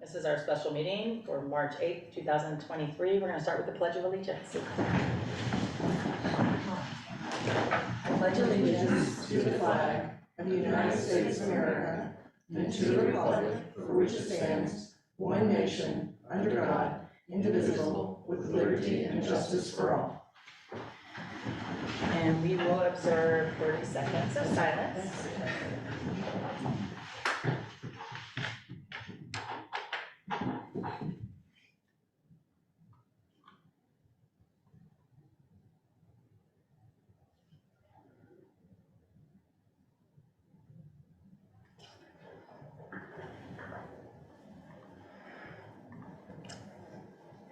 This is our special meeting for March 8th, 2023. We're going to start with the Pledge of Allegiance. I pledge allegiance to the flag of the United States of America and to the republic for which it stands, one nation, under God, indivisible, with liberty and justice for all. And we will observe 30 seconds of silence.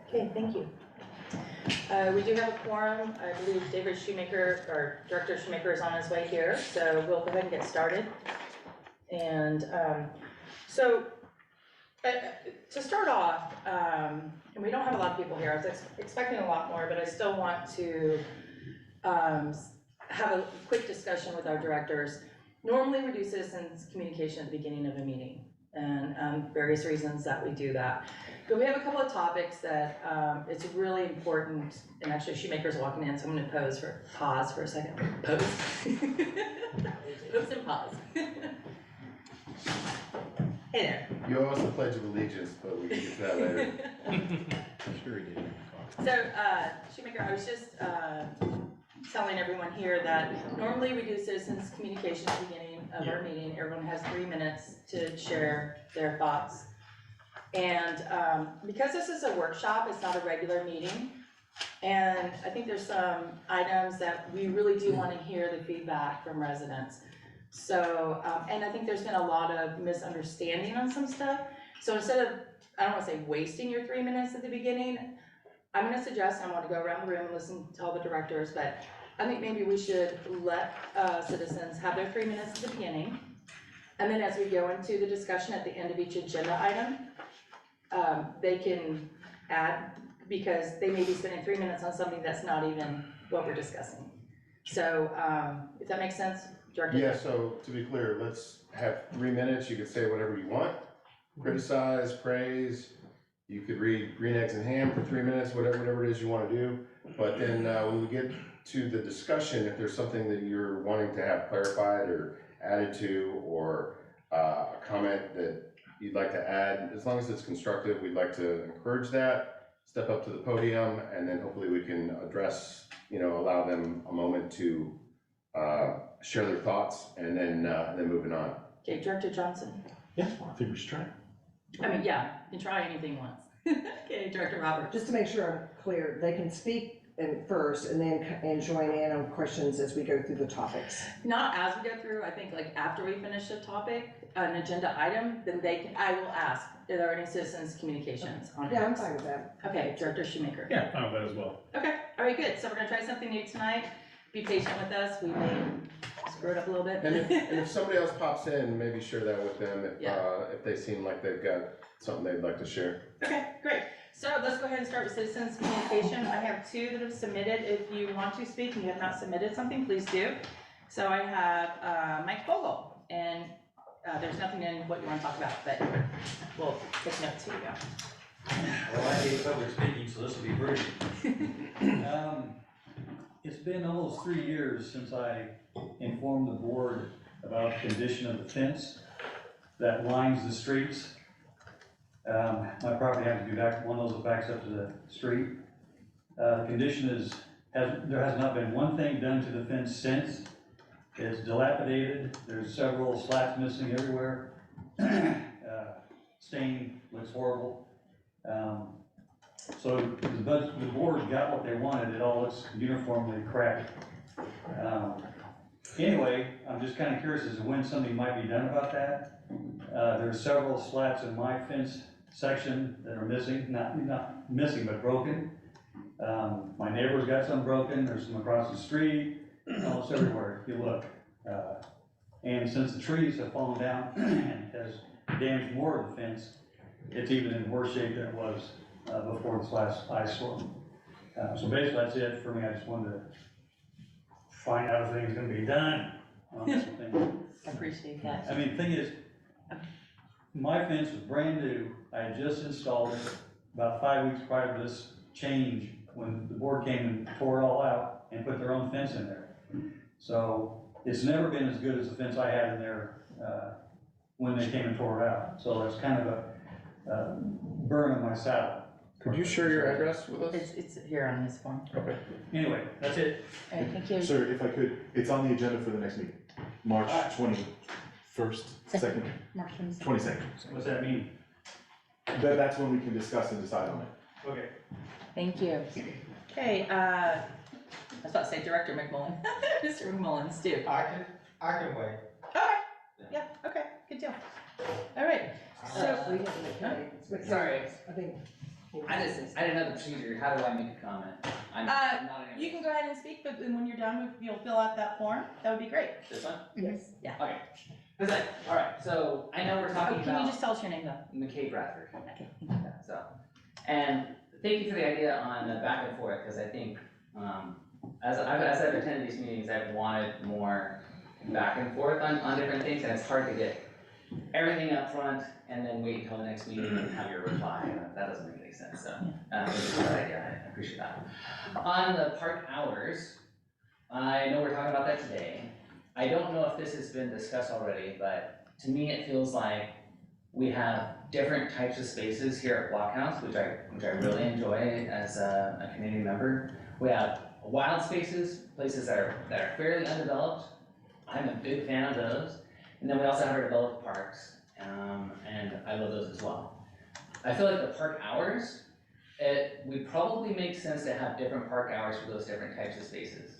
Okay, thank you. We do have a quorum. I believe David Shoemaker, or Director Shoemaker, is on his way here, so we'll go ahead and get started. And to start off, and we don't have a lot of people here. I was expecting a lot more, but I still want to have a quick discussion with our directors. Normally we do citizens communication at the beginning of a meeting, and various reasons that we do that. But we have a couple of topics that it's really important, and actually Shoemaker's walking in, so I'm gonna pause for a second. Pose. Pose and pause. Hey there. You owe us a Pledge of Allegiance, but we can get to that later. Sure he did. So, Shoemaker, I was just telling everyone here that normally we do citizens communication at the beginning of our meeting. Everyone has 3 minutes to share their thoughts. And because this is a workshop, it's not a regular meeting. And I think there's some items that we really do want to hear the feedback from residents. So, and I think there's been a lot of misunderstanding on some stuff. So instead of, I don't want to say wasting your 3 minutes at the beginning, I'm going to suggest, I want to go around the room and listen to all the directors, but I think maybe we should let citizens have their 3 minutes at the beginning. And then as we go into the discussion at the end of each agenda item, they can add, because they may be spending 3 minutes on something that's not even what we're discussing. So if that makes sense, Director? Yeah, so to be clear, let's have 3 minutes. You can say whatever you want. Criticize, praise. You could read Green Eggs and Ham for 3 minutes, whatever it is you want to do. But then when we get to the discussion, if there's something that you're wanting to have clarified or added to, or a comment that you'd like to add, as long as it's constructive, we'd like to encourage that. Step up to the podium, and then hopefully we can address, allow them a moment to share their thoughts, and then moving on. Okay, Director Johnson. Yeah, I think we should try. I mean, yeah, you can try anything once. Okay, Director Roberts. Just to make sure I'm clear, they can speak first and then join in on questions as we go through the topics. Not as we go through, I think like after we finish a topic, an agenda item, then I will ask, are there any citizens communications on it? Yeah, I'm fine with that. Okay, Director Shoemaker. Yeah, fine with that as well. Okay, all right, good. So we're gonna try something new tonight. Be patient with us. We may screw it up a little bit. And if somebody else pops in, maybe share that with them if they seem like they've got something they'd like to share. Okay, great. So let's go ahead and start with citizens communication. I have 2 that have submitted. If you want to speak and you have not submitted something, please do. So I have Mike Vogel, and there's nothing in what you want to talk about, but we'll take notes. Here you go. Well, I hate public speaking, so this will be brief. It's been almost 3 years since I informed the board about the condition of the fence that lines the streets. My property happens to be one of those that backs up to the street. The condition there has not been one thing done to the fence since. It's dilapidated. There's several slats missing everywhere. Stain looks horrible. So the board got what they wanted. It all looks uniformly cracked. Anyway, I'm just kind of curious as to when something might be done about that. There's several slats in my fence section that are missing, not missing, but broken. My neighbor's got some broken. There's some across the street, almost everywhere if you look. And since the trees have fallen down and has damaged more of the fence, it's even in worse shape than it was before this last ice storm. So basically that's it for me. I just wanted to find out if anything's gonna be done on this thing. I appreciate that. I mean, the thing is, my fence was brand new. I had just installed it about 5 weeks prior to this change, when the board came and tore it all out and put their own fence in there. So it's never been as good as the fence I had in there, when they came and tore it out. So it's kind of a burn on my saddle. Could you share your address with us? It's here on this form. Okay. Anyway, that's it. All right, thank you. Sir, if I could, it's on the agenda for the next meeting, March 21st, 2nd, March 22nd. 22nd. What's that mean? That's when we can discuss and decide on it. Okay. Thank you. Okay, I was about to say Director McMullen, Mr. McMullen, Stu. I can wait. Okay, yeah, okay, good deal. All right, so, We have McKay. It's McKay. Sorry. I think. I didn't know the procedure, how do I make a comment? I'm not an. you can go ahead and speak, but when you're done, if you'll fill out that form, that would be great. This one? Yes. Yeah. Okay. Alright, so I know we're Oh, talking can you about just tell us your name though? McKay Bradford, Okay. so. And thank you for the idea on the back and forth, because I think, as I've attended these meetings, I've wanted more back and forth on different things, and it's hard to get everything up front and then wait until the next meeting and have your reply. That doesn't make any sense, so, it's a good idea, I appreciate that. On the park hours, I know we're talking about that today. I don't know if this has been discussed already, but to me, it feels like we have different types of spaces here at Blockhouse, which I really enjoy as a community member. We have wild spaces, places that are fairly undeveloped. I'm a big fan of those. And then we also have our developed parks, and I love those as well. I feel like the park hours, it would probably make sense to have different park hours for those different types of spaces.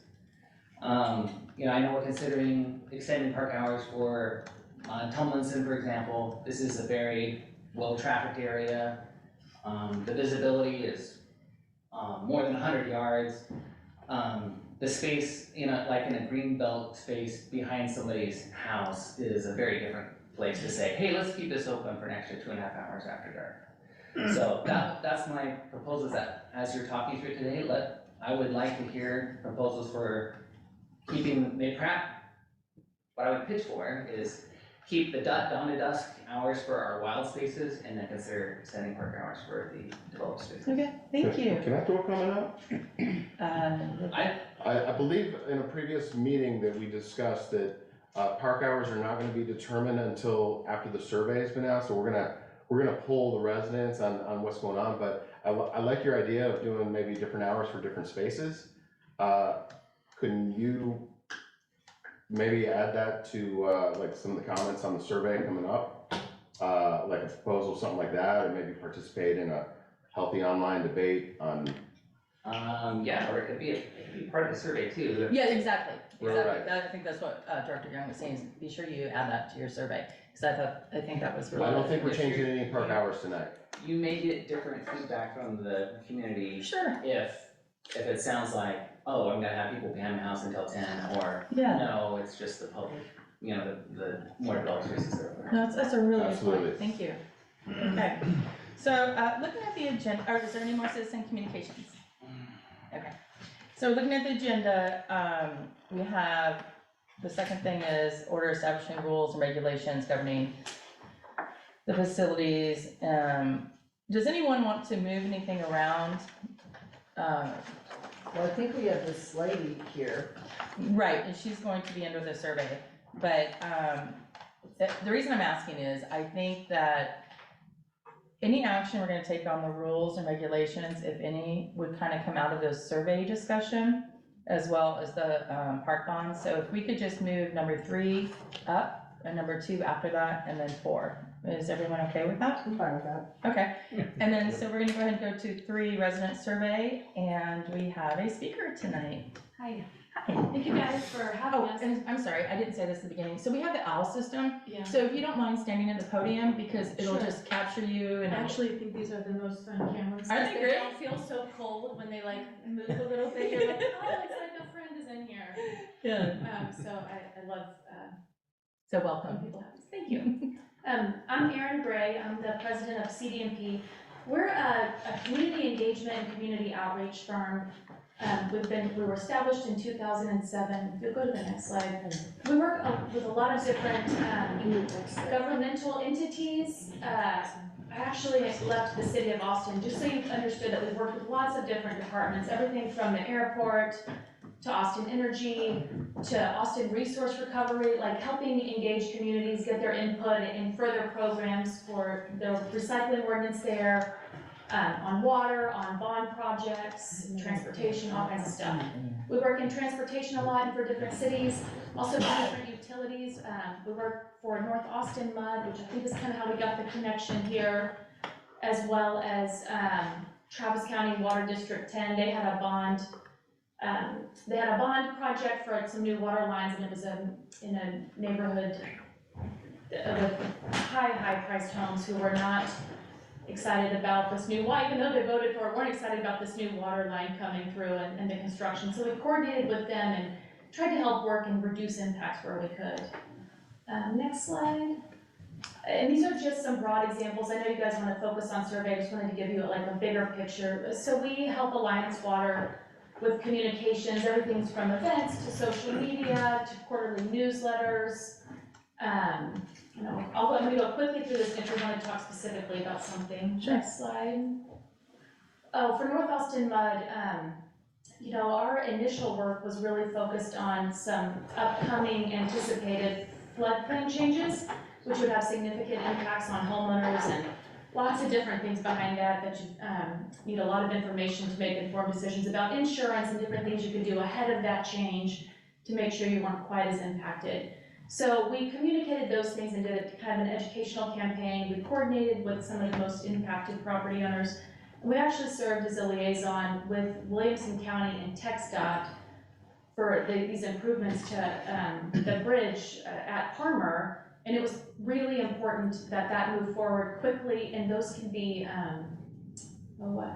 I know we're considering extending park hours for Tumlinson, for example. This is a very well-trafficked area. The visibility is more than 100 yards. The space, like in a green belt space behind somebody's house is a very different place to say, hey, let's keep this open for an extra 2.5 hours after dark. So that's my proposal, is that as you're talking through it today, I would like to hear proposals for keeping, what I would pitch for is keep the dawn to dusk hours for our wild spaces, and then consider extending park hours for the developed spaces. Okay, thank you. Can I throw a comment out? I believe in a previous meeting that we discussed that park hours are not gonna be determined until after the survey's been out, so we're gonna poll the residents on what's going on, but I like your idea of doing maybe different hours for different spaces. Couldn't you maybe add that to like some of the comments on the survey coming up? Like a proposal, something like that, or maybe participate in a healthy online debate on. Yeah, or it could be part of the survey too. Yeah, exactly, Right. exactly. I think that's what Director Young was saying, is be sure you add that to your survey, because I think that was really. I don't think we're changing any park hours tonight. You may get different feedback from the community Sure, if it sounds like, oh, I'm gonna have people behind my house until 10, or yeah. no, it's just the public, the more developed spaces that are open. No, that's a really good Absolutely. point, thank you. Okay, so, looking at the agenda, or is there any more citizen communications? Okay, so looking at the agenda, we have, the second thing is order establishing rules and regulations governing the facilities. Does anyone want to move anything around? Well, I think we have this lady here. Right, and she's going to be under the survey, but, the reason I'm asking is, I think that any action we're gonna take on the rules and regulations, if any, would kind of come out of the survey discussion, as well as the, park bonds. So if we could just move number 3 up, and number 2 after that, and then 4. Is everyone okay with that? I'm fine with that. Okay, and then, so we're gonna go ahead and go to 3 resident survey, and we have a speaker tonight. Hi, Hi. thank you guys for having Oh, us. and I'm sorry, I didn't say this at the beginning. So we have the OWL system. Yeah, So if you don't mind standing at the podium, because it'll Sure. just capture you I and. actually think these are the most fun cameras. Are they 'cause great? don't feel so cold when they like move a little bit. You're like, oh, it's like a friend is in here. Yeah. So I love So when welcome. people have this. Thank you. I'm Erin Gray. I'm the president of CDMP. We're a community engagement and community outreach firm. We were established in 2007. If you'll go to the next slide. We work with a lot of different governmental entities. I actually left the city of Austin, just so you understood that we work with lots of different departments, everything from the airport to Austin Energy, to Austin Resource Recovery, like helping engage communities, get their input in further programs for the recycling ordinance there, on water, on bond projects, transportation, all kinds of stuff. We work in transportation a lot for different cities, also for different utilities. We work for North Austin Mud, which I think is kind of how we got the connection here, as well as Travis County Water District 10. They had a bond project for some new water lines, and it was in a neighborhood with high priced homes who were not excited about this new, even though they voted for it, weren't excited about this new water line coming through and the construction. So we coordinated with them and tried to help work and reduce impacts where we could. Next slide. And these are just some broad examples. I know you guys want to focus on survey. I just wanted to give you like a bigger picture. So we help Alliance Water with communications, everything from events to social media to quarterly newsletters. I'm gonna go quickly through this if you want to talk specifically about something. Sure. Next slide. Oh, for North Austin Mud, our initial work was really focused on some upcoming anticipated floodplain changes, which would have significant impacts on homeowners and lots of different things behind that you need a lot of information to make informed decisions about insurance and different things you could do ahead of that change to make sure you weren't quite as impacted. So we communicated those things and did kind of an educational campaign. We coordinated with some of the most impacted property owners. And we actually served as a liaison with Williamson County and TxDOT for these improvements to the bridge at Parmer. And it was really important that moved forward quickly, and those can be,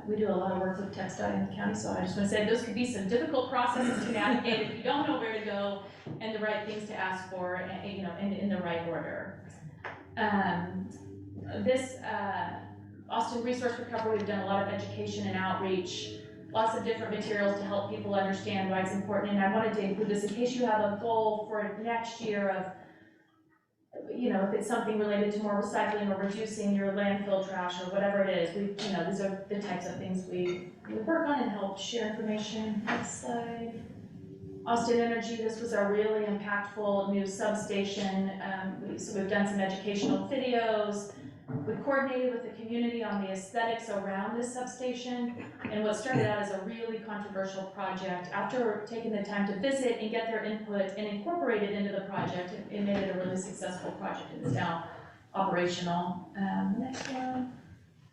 we do a lot of work with TxDOT in the county, so I just want to say those could be some difficult processes to navigate if you don't know where to go and the right things to ask for, and in the right order. Austin Resource Recovery, we've done a lot of education and outreach, lots of different materials to help people understand why it's important, and I wanted to include this in case you have a goal for next year of, if it's something related to more recycling or reducing your landfill trash or whatever it is, these are the types of things we work on and help share information. Next slide. Austin Energy, this was a really impactful new substation. So we've done some educational videos. We coordinated with the community on the aesthetics around this substation, and what started out as a really controversial project, after taking the time to visit and get their input and incorporate it into the project, it made it a really successful project. It's now operational. Next one.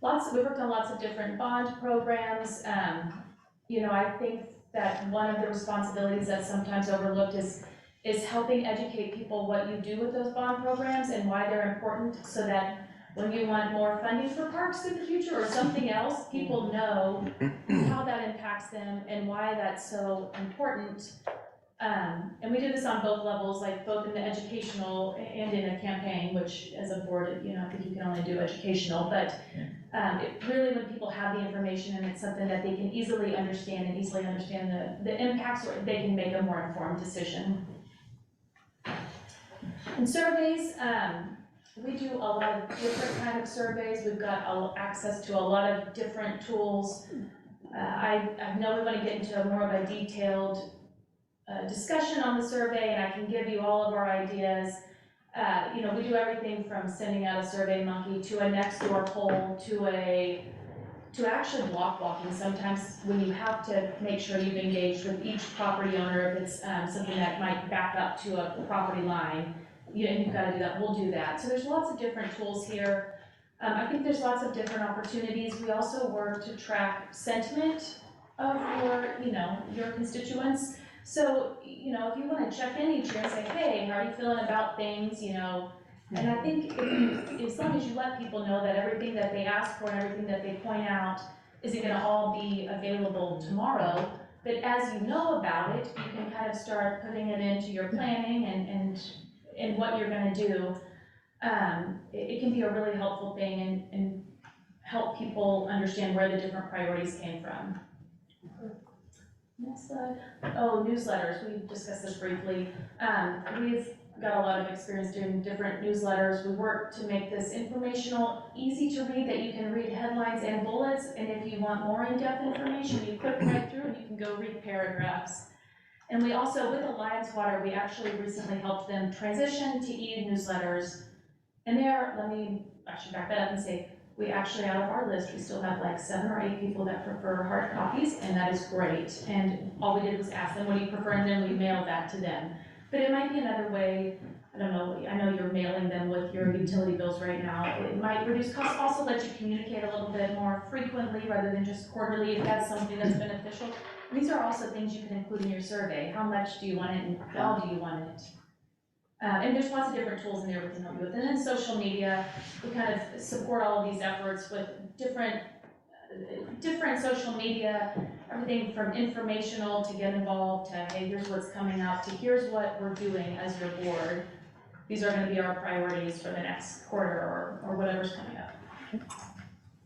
We worked on lots of different bond programs. I think that one of the responsibilities that's sometimes overlooked is helping educate people what you do with those bond programs and why they're important, so that when you want more funding for parks in the future or something else, people know how that impacts them and why that's so important. And we do this on both levels, like both in the educational and in a campaign, which as a board, I think you can only do educational, but really when people have the information and it's something that they can easily understand the impacts, or they can make a more informed decision. In surveys, we do a lot of different kind of surveys. We've got access to a lot of different tools. I know we want to get into more of a detailed discussion on the survey, and I can give you all of our ideas. We do everything from sending out a Survey Monkey to a next door poll to actually block walking. Sometimes when you have to make sure you've engaged with each property owner, if it's something that might back up to a property line, and you've got to do that, we'll do that. So there's lots of different tools here. I think there's lots of different opportunities. We also work to track sentiment of your constituents. So, if you want to check in each year and say, hey, how are you feeling about things, and I think as long as you let people know that everything that they ask for and everything that they point out isn't going to all be available tomorrow, but as you know about it, you can kind of start putting it into your planning and what you're going to do. It can be a really helpful thing and help people understand where the different priorities came from. Next slide. Oh, newsletters, we discussed this briefly. We've got a lot of experience doing different newsletters. We work to make this informational, easy to read, that you can read headlines and bullets, and if you want more in-depth information, you click right through and you can go read paragraphs. And we also, with Alliance Water, we actually recently helped them transition to e-newsletters. And I should back that up and say, we actually, out of our list, we still have like 7 or 8 people that prefer hard copies, and that is great. And all we did was ask them, what do you prefer, and then we mailed that to them. But it might be another way, I don't know, I know you're mailing them with your utility bills right now. It might reduce costs, also let you communicate a little bit more frequently rather than just quarterly if that's something that's beneficial. These are also things you can include in your survey. How much do you want it and how do you want it? And there's lots of different tools in there we can help you with. And then social media, we kind of support all of these efforts with different social media, everything from informational to get involved to, hey, here's what's coming up, to here's what we're doing as your board. These are gonna be our priorities for the next quarter or whatever's coming up.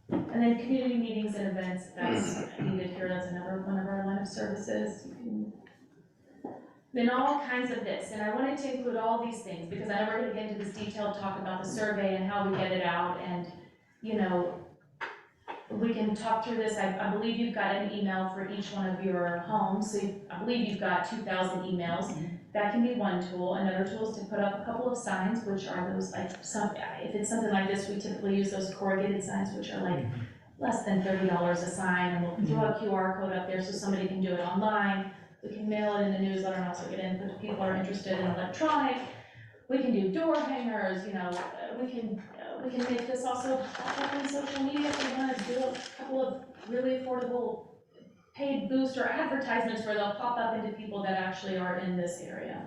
And then community meetings and events, that's needed here, that's another one of our line of services. Then all kinds of this, and I wanted to include all these things because I know we're gonna get into this detailed talk about the survey and how we get it out, and, you know, we can talk through this. I believe you've got an email for each one of your homes, so I believe you've got 2,000 emails. That can be one tool. Another tool is to put up a couple of signs, which are those like if it's something like this, we typically use those corrugated signs, which are like less than $30 a sign, and we'll throw a QR code up there so somebody can do it online. We can mail it in the newsletter and also get input if people are interested in electronic. We can do door hangers, you know, we can make this also pop up on social media if we want to do a couple of really affordable paid boost or advertisements where they'll pop up into people that actually are in this area.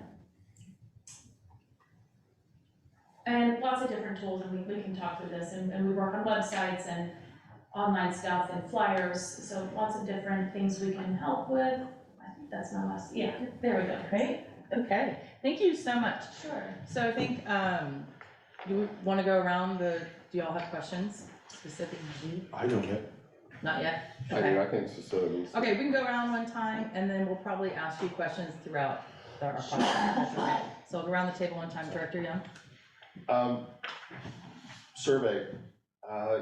And lots of different tools, and we can talk through this, and we work on websites and online stuff and flyers, so lots of different things we can help with. I think that's my last, yeah, there we go. Great, okay, thank you so much. Sure. So I think, do we want to go around do y'all have questions specifically? I don't yet. Not yet? I Okay. do, I think so. Okay, we can go around one time, and then we'll probably ask you questions throughout our podcast. That's okay. So we'll go around the table one time. Director Young? Survey,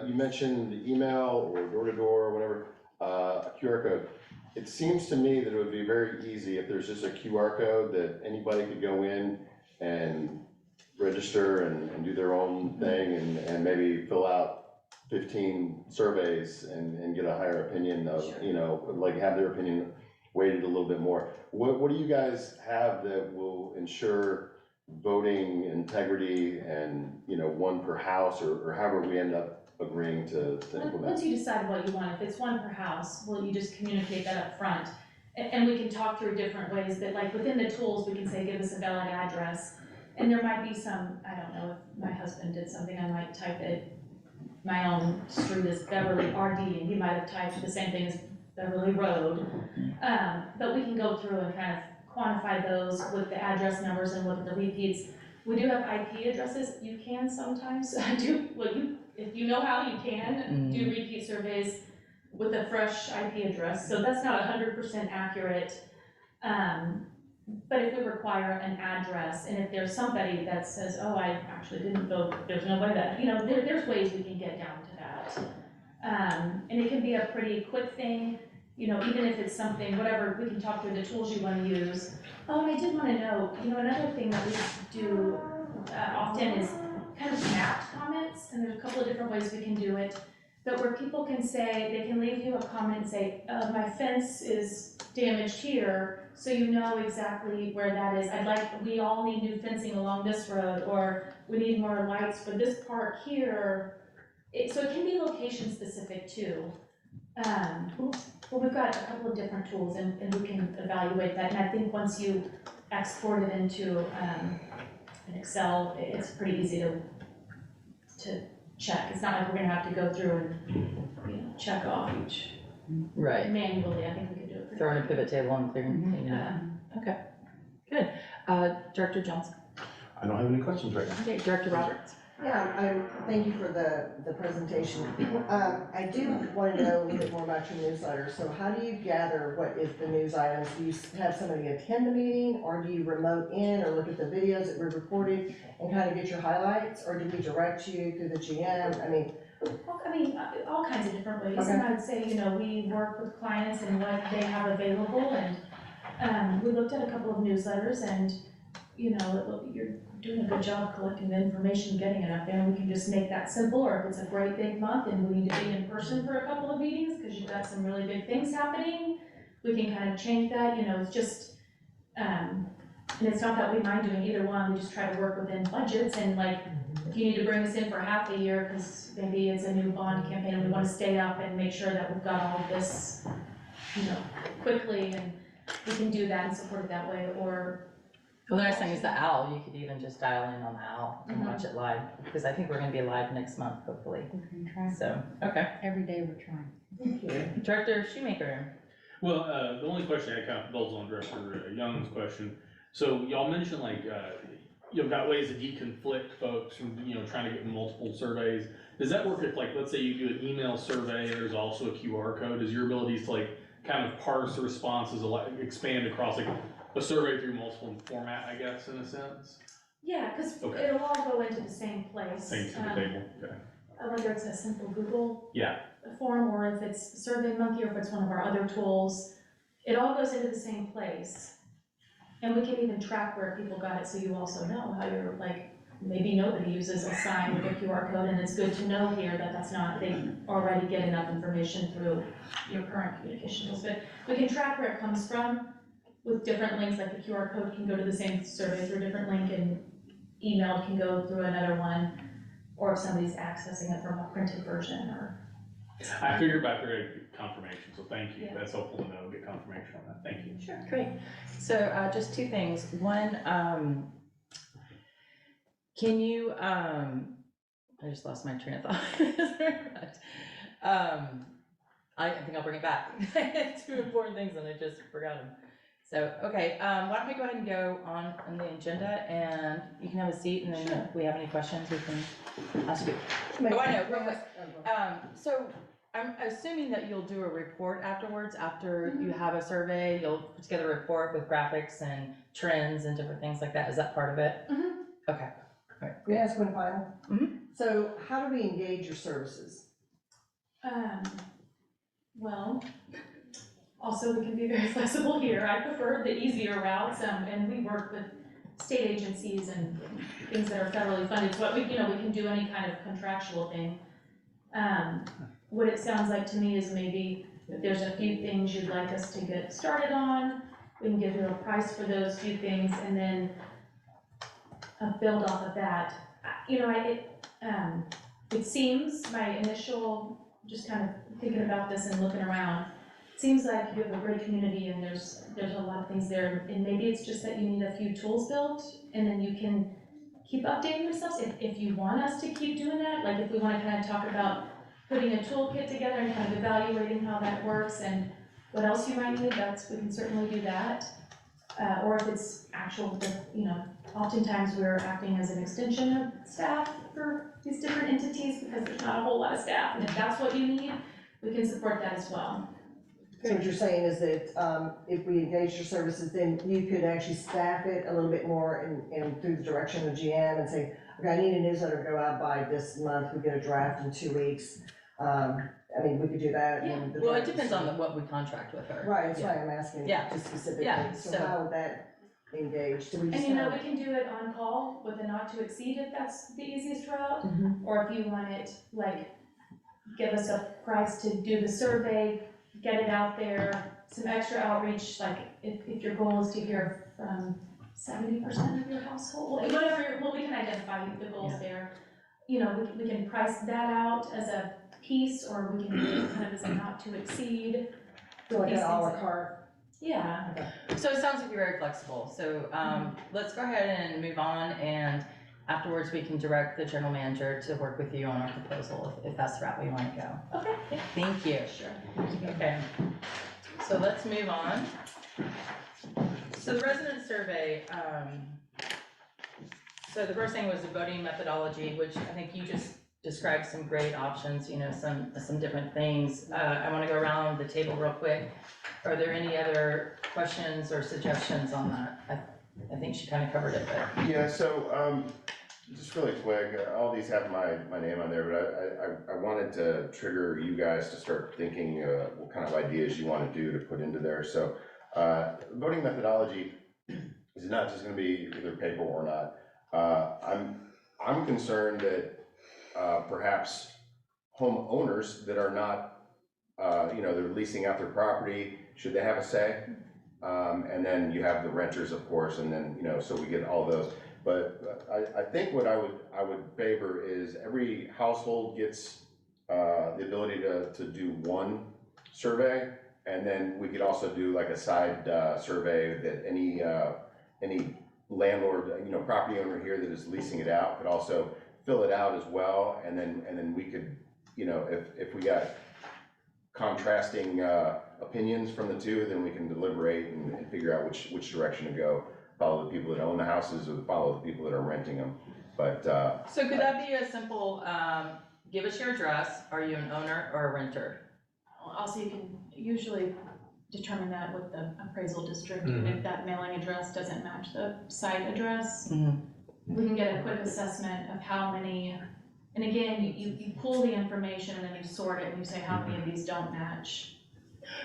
you mentioned email or door-to-door or whatever, a QR code. It seems to me that it would be very easy if there's just a QR code that anybody could go in and register and do their own thing and maybe fill out 15 surveys and get a higher opinion of, Sure. you know, like have their opinion weighted a little bit more. What do you guys have that will ensure voting integrity and, you know, one per house or however we end up agreeing to implement? Once you decide what you want, if it's one per house, well, you just communicate that up front. And we can talk through different ways that, like, within the tools, we can say, give us a valid address. And there might be some, I don't know, if my husband did something, I might type it, my own street is Beverly RD, and he might have typed the same thing as Beverly Road. But we can go through and kind of quantify those with the address numbers and look at the repeats. We do have IP addresses. You can sometimes if you know how, you can do repeat surveys with a fresh IP address. So that's not 100% accurate. But if we require an address, and if there's somebody that says, oh, I actually didn't vote, there's no way that, you know, there's ways we can get down to that. And it can be a pretty quick thing, you know, even if it's something, whatever, we can talk through the tools you want to use. Oh, and I did want to know, you know, another thing that we do often is kind of mapped comments, and there's a couple of different ways we can do it. But where people can say, they can leave you a comment and say, my fence is damaged here, so you know exactly where that is. We all need new fencing along this road, or we need more lights for this part here. So it can be location specific too. But we've got a couple of different tools and we can evaluate that. And I think once you export it into an Excel, it's pretty easy to check. It's not like we're gonna have to go through and, you know, check off each Right. manually. I think we can do it pretty Throw in a pivot table and clearing it up. Okay, good. Director Johnson? I don't have any questions right now. Okay, Director Roberts? Thank you for the presentation. I do want to know a little bit more about your newsletter. So how do you gather what is the news items? Do you have somebody attend the meeting, or do you remote in or look at the videos that were recorded and kind of get your highlights? Or do we direct you through the GM? I mean, All kinds of different ways, Okay. and I would say, we work with clients and what they have available, and, we looked at a couple of newsletters, and, you're doing a good job collecting the information, getting it out there, and we can just make that simple, or if it's a great big month and we need to be in person for a couple of meetings, because you've got some really big things happening, we can kind of change that, it's just, and it's not that we mind doing either one, we just try to work within budgets, and if you need to bring us in for half a year, because maybe it's a new bond campaign, and we want to stay up and make sure that we've got all of this, quickly, and we can do that and support it that way, or. Well, the nice thing is the OWL, you could even just dial in on the OWL and watch it live, because I think we're gonna be live next month, hopefully. So, okay. Every day we're trying. thank you. Director Shoemaker. Well, the only question I kind of builds on Director Young's question. So y'all mentioned you've got ways to deconflict folks from, trying to get multiple surveys. Does that work if let's say you do an email survey and there's also a QR code? Is your abilities to kind of parse the responses, expand across a survey through multiple format, I guess, in a sense? Yeah, because Okay. it'll all go into the same place. Same to the table, okay. Whether it's a simple Google Yeah. form, or if it's SurveyMonkey, or if it's one of our other tools, it all goes into the same place. And we can even track where people got it, so you also know how you're, maybe nobody uses a sign with a QR code, and it's good to know here that that's not, they already get enough information through your current communication tools. But we can track where it comes from with different links, like the QR code can go to the same survey through a different link, and email can go through another one, or if somebody's accessing it from a printed version, or. I figured back there I'd get confirmation, so thank you. Yeah. That's helpful to know, get confirmation on that. Thank you. Sure, great. So, just two things. One, can you, I just lost my train of thought. I think I'll bring it back. Two important things and I just forgot them. So, okay, why don't we go ahead and go on the agenda, and you can have a seat, and then if we have any questions, we can ask you. Oh, I know, real quick. So I'm assuming that you'll do a report afterwards, after you have a survey, you'll put together a report with graphics and trends and different things like that. Is that part of it? Mhm. Okay. All right. May I ask one final? Mhm. So how do we engage your services? Well, also we can be very flexible here. I prefer the easier routes, and we work with state agencies and things that are federally funded, so we can do any kind of contractual thing. What it sounds like to me is maybe if there's a few things you'd like us to get started on, we can give you a price for those few things, and then build off of that. It seems, my initial, just kind of thinking about this and looking around, it seems like you have a great community and there's a lot of things there, and maybe it's just that you need a few tools built, and then you can keep updating yourselves if you want us to keep doing that, if we want to kind of talk about putting a toolkit together and kind of evaluating how that works and what else you might need, we can certainly do that. Or if it's actual, oftentimes we're acting as an extension of staff for these different entities because there's not a whole lot of staff, and if that's what you need, we can support that as well. So what you're saying is that if we engage your services, then you could actually staff it a little bit more and through the direction of GM and say, okay, I need a newsletter to go out by this month, we get a draft in 2 weeks. We could do that. and the Well, it draft- depends on what we contract with her. Right, that's why I'm asking Yeah. just specifically. Yeah, So so- how would that engage? Do we And just we kind of? can do it on call with a not to exceed if that's the easiest route, Mhm. or if you want it, give us a price to do the survey, get it out there, some extra outreach, if your goal is to hear from 70% of your household, whatever, we can identify the goals there. We can price that out as a piece, or we can do it kind of as a not to exceed. So like an These à la things- carte? Yeah, So it sounds like you're very flexible, so, let's go ahead and move on, and afterwards we can direct the general manager to work with you on our proposal, if that's the route we wanna go. okay, yeah, Thank you. sure. Okay, so let's move on. So the resident survey, So the first thing was the voting methodology, which I think you just described some great options, you know, some different things. I wanna go around the table real quick. Are there any other questions or suggestions on that? I think she kind of covered it, but. Yeah, so, just really quick, all these have my name on there, but I wanted to trigger you guys to start thinking, what kind of ideas you wanna do to put into there, so, voting methodology is not just gonna be either paper or not. I'm concerned that, perhaps homeowners that are not, they're leasing out their property, should they have a say? And then you have the renters, of course, and then, so we get all those. But I think what I would favor is every household gets, the ability to do one survey. And then we could also do like a side, survey that any landlord, property owner here that is leasing it out could also fill it out as well, and then we could, if we got contrasting opinions from the two, then we can deliberate and figure out which direction to go. Follow the people that own the houses or follow the people that are renting them, but. So could that be a simple, give us your address, are you an owner or a renter? Also, you can usually determine that with the appraisal district, and if that mailing address doesn't match the site address, we can get a quick assessment of how many, and again, you pull the information and then you sort it and you say how many of these don't match.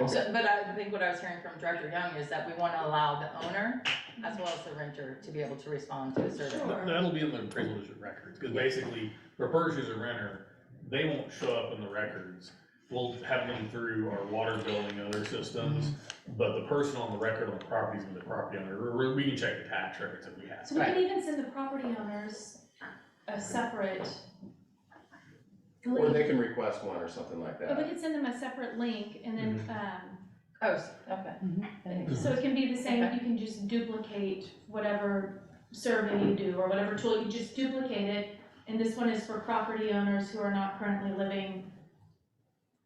So, but I think what I was hearing from Director Young is that we wanna allow the owner as well as the renter to be able to respond to a survey. That'll be in the appraisal district records, because basically, the person who's a renter, they won't show up in the records. We'll have them through our water billing and other systems, but the person on the record on the property is gonna be the property owner. We can check the tax records if we have. So we can even send the property owners a separate link. Or they can request one or something like Or we that. could send them a separate link and then, Oh, okay. so it can be the same, Okay. you can just duplicate whatever survey you do or whatever tool, you just duplicate it. And this one is for property owners who are not currently living.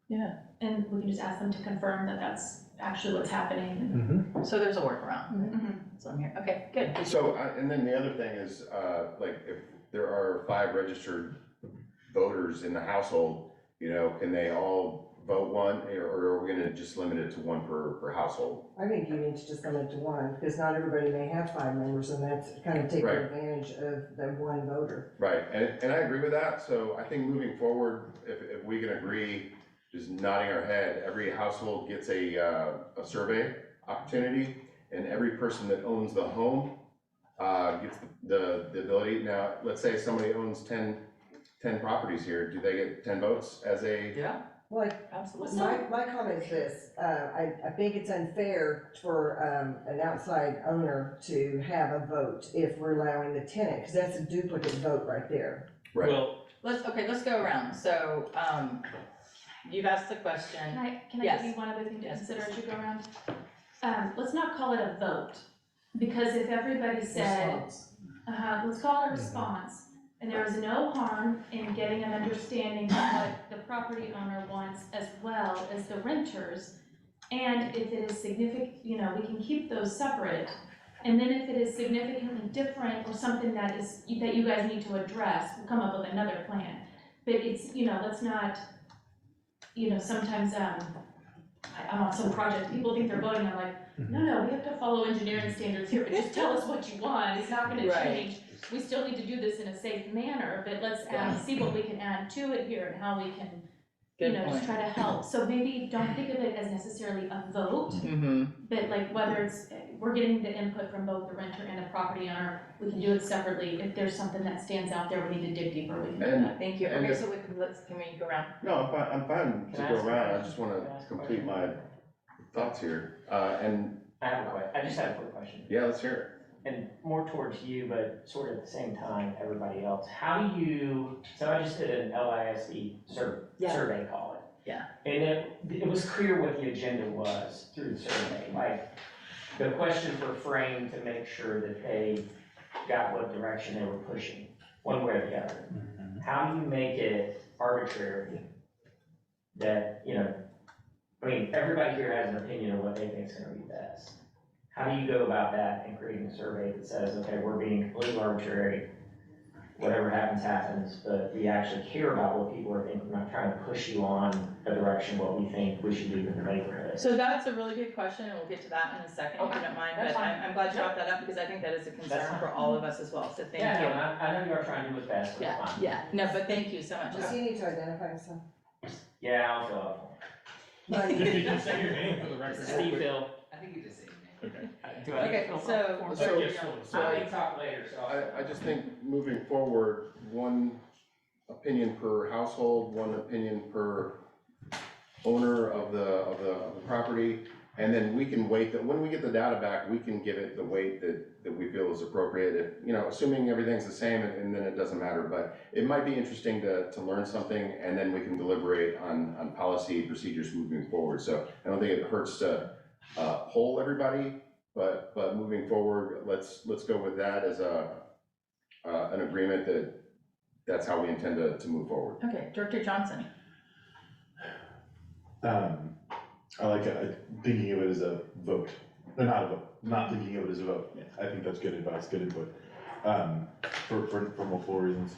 Yeah. And we can just ask them to confirm that that's actually what's happening. So there's a workaround, Mhm. so I'm here, okay, good. So, and then the other thing is, like, if there are 5 registered voters in the household, can they all vote one, or are we gonna just limit it to one per household? I think you need to just limit it to one, because not everybody may have 5 members, and that's kind of taking Right. advantage of the one voter. Right, and I agree with that, so I think moving forward, if we can agree, just nodding our head, every household gets a survey opportunity, and every person that owns the home, gets the ability. Now, let's say somebody owns 10 properties here, do they get 10 votes as a? Yeah, Like, absolutely. my comment is this, I think it's unfair for, an outside owner to have a vote if we're allowing the tenant, because that's a duplicate vote right there. Right. Well, Let's go around, so, you've asked the question. Can I Yes. give you one other thing to Yes, consider please. as you go around? Let's not call it a vote, because if everybody said, let's call it a response, and there is no harm in getting an understanding of what the property owner wants as well as the renters. And if it is significant, we can keep those separate. And then if it is significantly different or something that you guys need to address, we'll come up with another plan. But it's, let's not, sometimes, I'm on some project, people think they're voting, I'm like, no, we have to follow engineering standards here, but just tell us what you want, it's not gonna Right. change. We still need to do this in a safe manner, but let's see what we can add to it here and how we can, Good just point. try to help. So maybe don't think of it as necessarily a vote, Mm-hmm. but like whether it's, we're getting the input from both the renter and the property owner, we can do it separately. If there's something that stands out there, we need to dig deeper, we can do And- that. Thank you, And okay, if- so can we go around? No, I'm fine to Can I go ask a around, I question? just wanna Can I ask a complete question? my thoughts here, and, I just have a quick question, yeah, let's hear and more towards you, but sort of at the same time, everybody else. How do you, so I just did an LISD Yeah. survey, call it. Yeah. And it was clear what the agenda was through the survey, like, the question for Frame to make sure that they got what direction they were pushing, one way or the other. How do you make it arbitrary that, everybody here has an opinion of what they think is gonna be best. How do you go about that and creating a survey that says, okay, we're being completely arbitrary, whatever happens, happens, but we actually care about what people are thinking. We're not trying to push you on a direction, what we think we should do in the neighborhood. So that's a really good question, and we'll get to that in a second, if you Okay, don't mind, that's but fine. I'm glad you brought that up, because I think that is a That's concern fine. for all of us as well, so thank Yeah, no, you. I know you are trying to do what's best, but it's Yeah, fine. yeah, no, but thank you so much. Does he need to identify himself? Yeah, I'll fill out. Like- If you can say your name for the record. Steve Hill. I think you just say your name. Okay. Do I need Okay, to fill so- out forms? So- Yes, so- I can talk later, so. I just think moving forward, one opinion per household, one opinion per owner of the property. And then we can wait, that when we get the data back, we can give it the weight that we feel is appropriate. If, you know, assuming everything's the same, and then it doesn't matter, but it might be interesting to learn something, and then we can deliberate on policy procedures moving forward. So I don't think it hurts to poll everybody, but moving forward, let's go with that as an agreement that's how we intend to move forward. Okay, Director Johnson. I like thinking of it as a vote, or not a vote, not thinking of it as a vote. I think that's good advice, good input, for multiple reasons.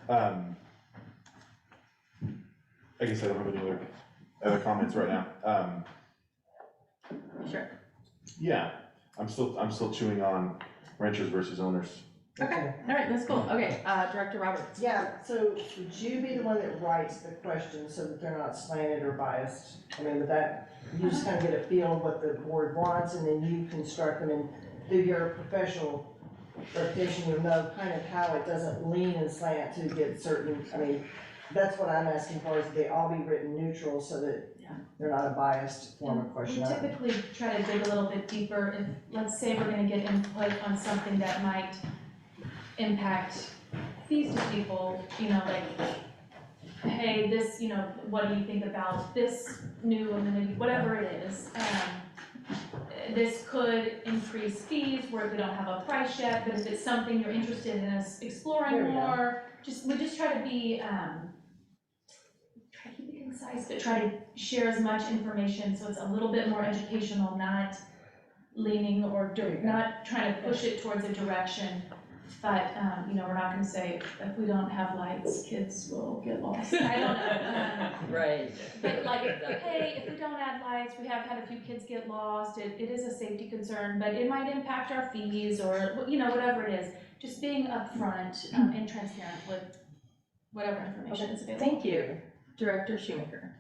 I guess I don't have any other comments right now. Sure. Yeah, I'm still chewing on renters versus owners. Okay, all right, that's cool. Okay, Director Roberts. Yeah, so would you be the one that writes the questions so that they're not slanted or biased? I mean, with that, you just kind of get a feel of what the board wants, and then you construct them, and through your professional reputation, you'll know kind of how it doesn't lean and slant to get certain, I mean, that's what I'm asking for, is they all be written neutral so that they're not a biased form of We question. typically try to dig a little bit deeper if, let's say we're gonna get input on something that might impact fees to people, you know, like, hey, this, you know, what do you think about this new amenity, whatever it is. This could increase fees where we don't have a price yet, but if it's something you're interested in us There exploring we go. more, we just try to be, try to keep it concise, but try to share as much information so it's a little bit more educational, not leaning or not trying to push it towards a direction. But, you know, we're not gonna say, if we don't have lights, kids will get lost. I don't know. Right. But like, hey, if we don't add lights, we have had a few kids get lost, it is a safety concern, but it might impact our fees or, you know, whatever it is. Just being upfront and transparent with whatever information is available. Thank you. Director Shoemaker.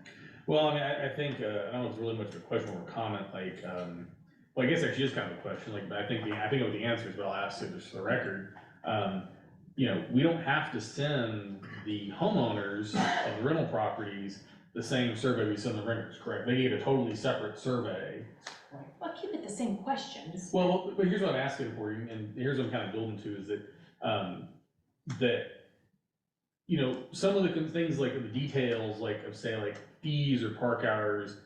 Well, I mean, I think, I don't know if it's really much of a question or a comment, like, well, I guess actually is kind of a question, like, but I think I know what the answer is, but I'll ask it just for the record. You know, we don't have to send the homeowners of the rental properties the same survey we send the renters, correct? They get a totally separate survey. Well, keep it the same questions. Well, but here's what I'm asking for you, and here's what I'm kind of building to, is that, you know, some of the things like the details, like of say like fees or park hours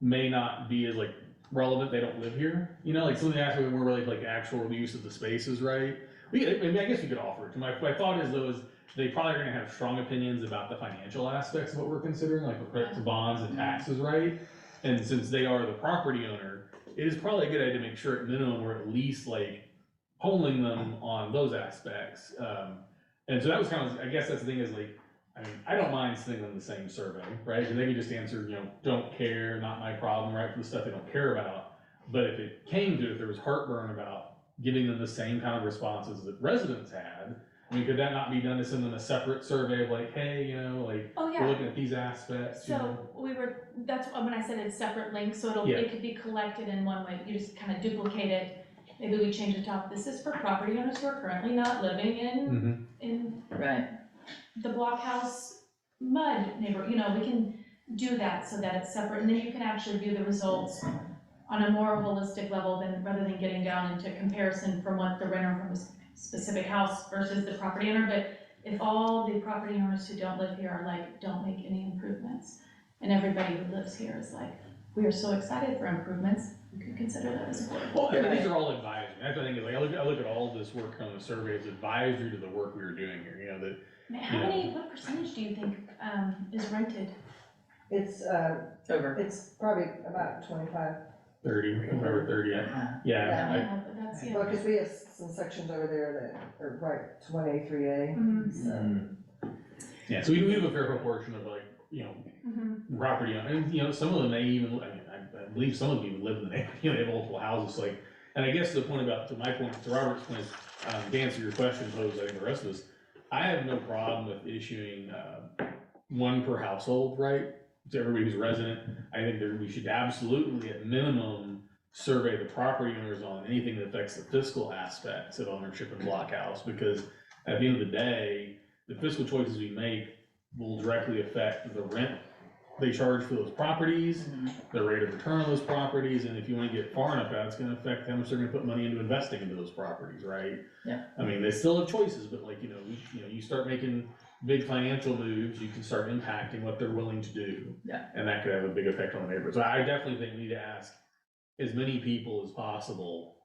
may not be as like relevant, they don't live here, you know, like something actually more really like actual use of the spaces, right? I mean, I guess we could offer it to my thought is though is they probably are gonna have strong opinions about the financial aspects of what we're considering, like with respect to bonds and taxes, right? And since they are the property owner, it is probably a good idea to make sure at minimum we're at least like polling them on those aspects. And so that was kind of, I guess that's the thing is like, I mean, I don't mind sending them the same survey, right? And they can just answer, you know, don't care, not my problem, right, for the stuff they don't care about. But if it came to it, if there was heartburn about giving them the same kind of responses that residents had, I mean, could that not be done to send them a separate survey of like, hey, you know, like, Oh, we're yeah. looking at these aspects, you know? So that's when I said it's separate links, so Yeah. it could be collected in one way, you just kind of duplicate it. Maybe we change the top, this is for property owners who are currently not living in Right. the blockhouse mud neighbor, you know, we can do that so that it's separate, and then you can actually view the results on a more holistic level rather than getting down into comparison from what the renter from a specific house versus the property owner. But if all the property owners who don't live here are like, don't make any improvements, and everybody who lives here is like, we are so excited for improvements, you could consider that as important. Well, I mean, these are all advisory. That's the thing is like, I look at all of this work on the survey as advisory to the work we were doing here, you know, that. What percentage do you think, is rented? It's, Over. it's probably about 25. 30, over 30, yeah. Yeah. Yeah, Yeah, but that's, yeah. Well, because we have some sections over there that are right to 1A, 3A, Mhm. so. Yeah, so we have a fair proportion of like, property, and, some of them may even, I believe some of them even live in the neighborhood, they have multiple houses, like, and I guess the point about, to my point, to Robert's point, to answer your question, posed, I think the rest of us, I have no problem with issuing, one per household, right? To everybody who's a resident, I think that we should absolutely, at minimum, survey the property owners on anything that affects the fiscal aspects of ownership in Blockhouse, because at the end of the day, the fiscal choices we make will directly affect the rent they charge for those properties, the rate of return on those properties, and if you wanna get far enough out, it's gonna affect how much they're gonna put money into investing into those properties, right? Yeah. I mean, they still have choices, but like, you start making big financial moves, you can start impacting what they're willing to do. Yeah. And that could have a big effect on the neighborhood. So I definitely think we need to ask as many people as possible,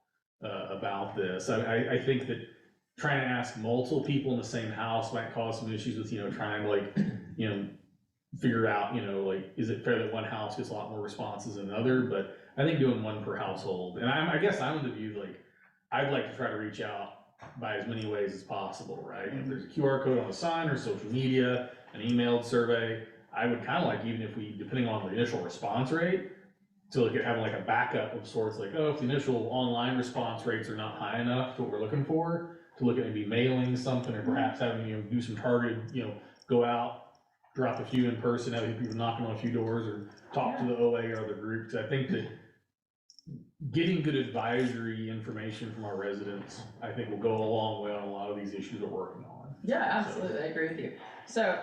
about this. I think that trying to ask multiple people in the same house might cause some issues with, trying to like, figure out, like, is it fair that one house gets a lot more responses than another? But I think doing one per household, and I guess I'm of the view, like, I'd like to try to reach out by as many ways as possible, right? If there's a QR code on the sign or social media, an emailed survey, I would kind of like, even if we, depending on the initial response rate, to look at having like a backup of sorts, like, oh, if the initial online response rates are not high enough to what we're looking for, to look at maybe mailing something, or perhaps having, do some targeted, go out, drop a few in person, have people knocking on a few doors, or talk to the OA or other groups. I think that getting good advisory information from our residents, I think will go a long way on a lot of these issues we're working on. Yeah, absolutely, I agree with you. So,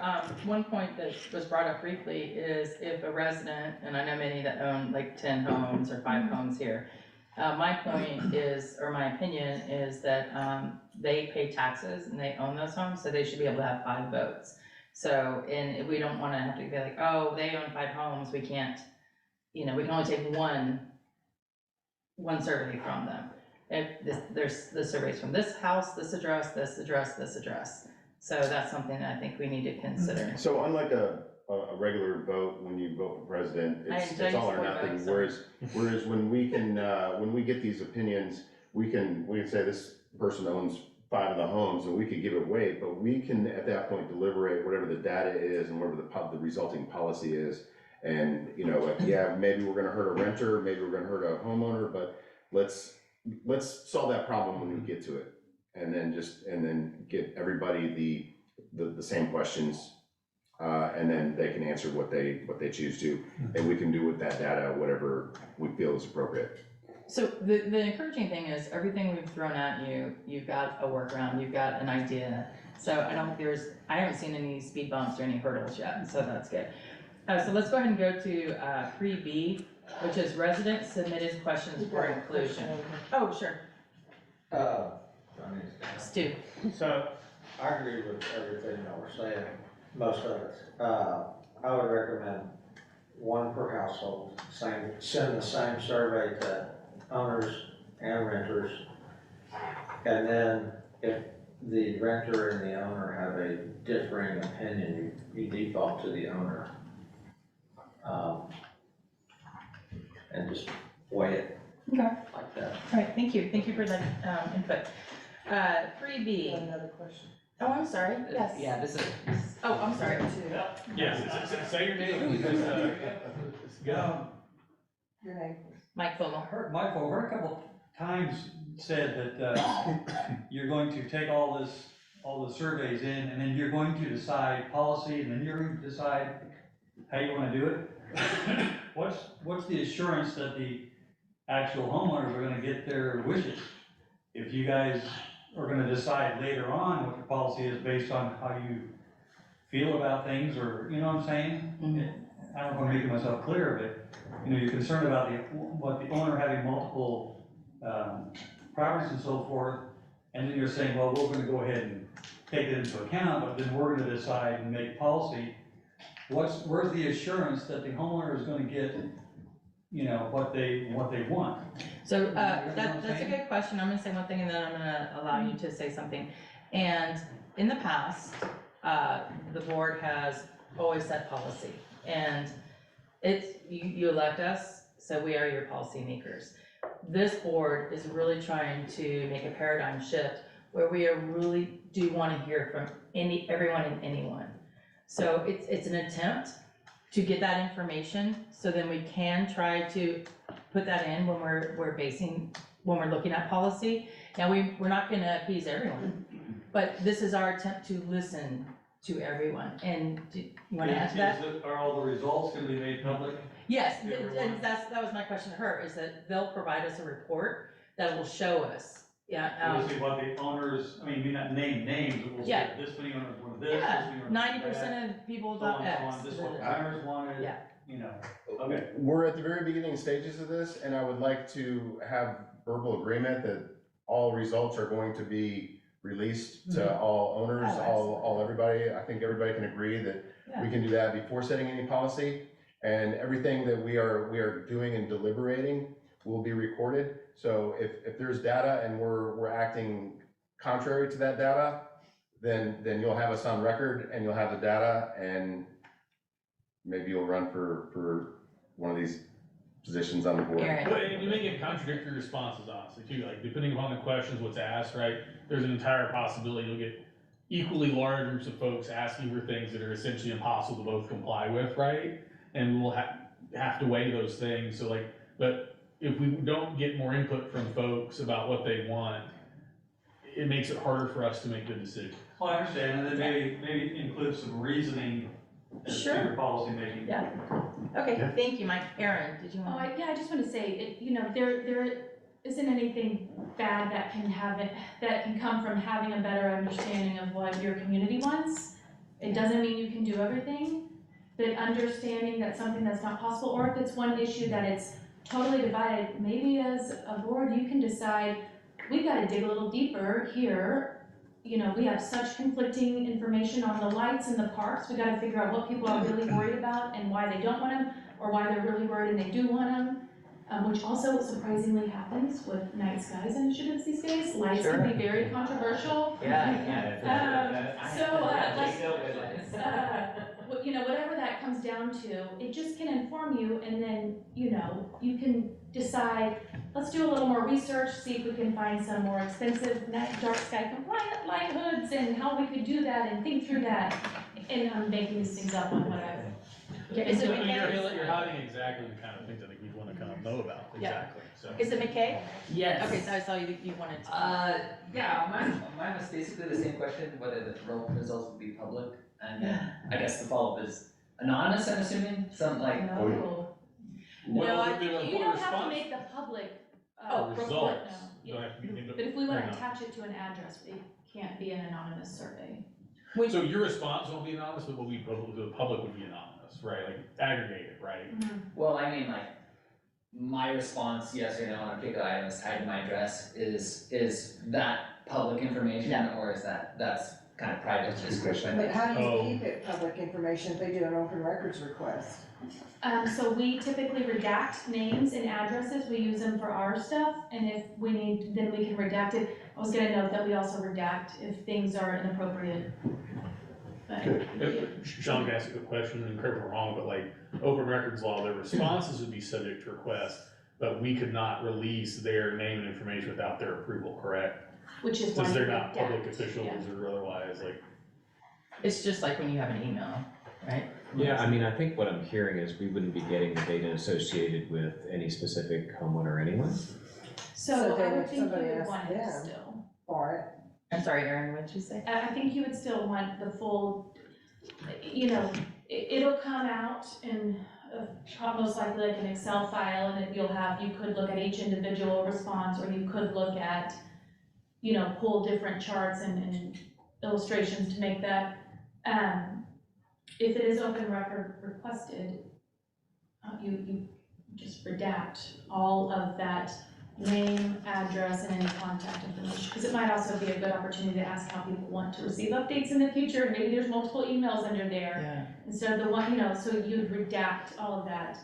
one point that was brought up briefly is if a resident, and I know many that own like 10 homes or 5 homes here, my point is, or my opinion is that, they pay taxes and they own those homes, so they should be able to have 5 votes. So, and we don't wanna have to be like, oh, they own 5 homes, we can't, we can only take one survey from them. If there's the surveys from this house, this address, this address, this address. So that's something that I think we need to consider. So unlike a regular vote, when you vote for president, it's all or nothing, whereas when we can, when we get these opinions, we can say this person owns 5 of the homes, and we could give it weight, but we can at that point deliberate whatever the data is and whatever the resulting policy is. And, like, yeah, maybe we're gonna hurt a renter, maybe we're gonna hurt a homeowner, but let's solve that problem when we get to it. And then get everybody the same questions, and then they can answer what they choose to, and we can do with that data whatever we feel is appropriate. So the encouraging thing is everything we've thrown at you, you've got a workaround, you've got an idea. So I haven't seen any speed bumps or any hurdles yet, so that's good. So let's go ahead and go to 3B, which is resident submitted questions for inclusion. Oh, sure, Stu. So, I agree with everything that we're saying, most of it. I would recommend one per household, send the same survey to owners and renters. And then if the renter and the owner have a differing opinion, you default to the owner. And just weigh it Okay. like that. All right, thank you for that input. 3B. Another question. Oh, I'm sorry, yes. Yeah, this is, Oh, I'm sorry. Yes, say your name, because, Your name. Mike Fogel. Michael, heard a couple times said that, you're going to take all the surveys in, and then you're going to decide policy, and then you're going to decide how you wanna do it. What's the assurance that the actual homeowners are gonna get their wishes? If you guys are gonna decide later on what your policy is based on how you feel about things, or, you know what I'm saying? I don't know if I'm making myself clear, but, you're concerned about what the owner having multiple, properties and so forth, and then you're saying, well, we're gonna go ahead and take it into account, but then we're gonna decide and make policy. Where's the assurance that the homeowner is gonna get, what they want? So, that's a good question. I'm gonna say one thing and then I'm gonna allow you to say something. And in the past, the board has always set policy. And you elect us, so we are your policy makers. this board is really trying to make a paradigm shift where we really do wanna hear from everyone and anyone. So it's an attempt to get that information, so then we can try to put that in when when we're looking at policy. Now, we're not gonna appease everyone, but this is our attempt to listen to everyone, and you wanna add to that? Are all the results gonna be made public? Yes, to everyone? and that was my question to her, is that they'll provide us a report that will show us, We'll see what the owners, I mean, we not name names, but we'll see Yeah. this many owners wanted this, this many owners wanted 90% of people that, so on about and so on, X. this is what the owners wanted, Yeah. you know, okay. We're at the very beginning stages of this, and I would like to have verbal agreement that all results are going to be released to all owners, all everybody. I think everybody can agree that we can do that before setting any policy. And everything that we are doing and deliberating will be recorded. So if there's data and we're acting contrary to that data, then you'll have us on record and you'll have the data, and maybe you'll run for one of these positions on the board. Aaron. But we may get contradictory responses, honestly, too, like, depending upon the questions, what's asked, right? There's an entire possibility you'll get equally large groups of folks asking for things that are essentially impossible to both comply with, right? And we'll have to weigh those things, so like, but if we don't get more input from folks about what they want, it makes it harder for us to make good decisions. Well, I understand, and then maybe include some reasoning as to Sure. your policy making. Yeah. Okay, thank you, Mike. Aaron, did you Oh, want? I just want to say, there isn't anything bad that can come from having a better understanding of what your community wants. It doesn't mean you can do everything, but understanding that something that's not possible, or if it's one issue that it's totally divided, maybe as a board, you can decide, we've got to dig a little deeper here. We have such conflicting information on the lights in the parks, we got to figure out what people are really worried about and why they don't want them, or why they're really worried and they do want them. Which also surprisingly happens with night skies initiatives these days. Lights can be very controversial. Whatever that comes down to, it just can inform you, and then, you can decide, let's do a little more research, see if we can find some more expensive dark sky compliant light hoods and how we could do that and think through that. And I'm making these things up on what I've. Is it McKay? You're hiding exactly the kind of things I think you'd wanna kind of know about, exactly, so. Is it McKay? Yes. Okay, so I saw you wanted to. Yeah, mine was basically the same question, whether the results would be public, and I guess the follow-up is anonymous, I'm assuming, some like. No. No, I if think they're You don't have to response- make the public, Results, report, you no. don't have to be. But if we want Right to now. attach it to an address, it can't be an anonymous survey. So your response won't be anonymous, but what we, the public would be anonymous, right, like aggregated, right? Well, I mean, like, my response, yes or no, on a particular item is tied to my address, is that public information, or is that's kind of private discussion? But how do Oh. you keep it public information if they do an open records request? So we typically redact names and addresses, we use them for our stuff, and if we need, then we can redact it. I was gonna note that we also redact if things are inappropriate. But- Sean can ask a good question, and correct me if I'm wrong, but like, open records law, their responses would be subject to request, but we could not release their name and information without their approval, correct? Which is why Since we they're not public redact, officials yeah. or otherwise, like. It's just like when you have an email, right? Yeah, I mean, I think what I'm hearing is we wouldn't be getting the data associated with any specific homeowner anyway. So I then would if think you somebody would asks want it them. still. For it. I'm sorry, Aaron, what did you say? I think you would still want the full, it'll come out in most likely like an Excel file, and you could look at each individual response, or you could look at, pull different charts and illustrations to make that. If it is open record requested, you just redact all of that name, address, and any contact information, because it might also be a good opportunity to ask how people want to receive updates in the future, and maybe there's multiple emails under there. Yeah. Instead of the one, so you'd redact all of that,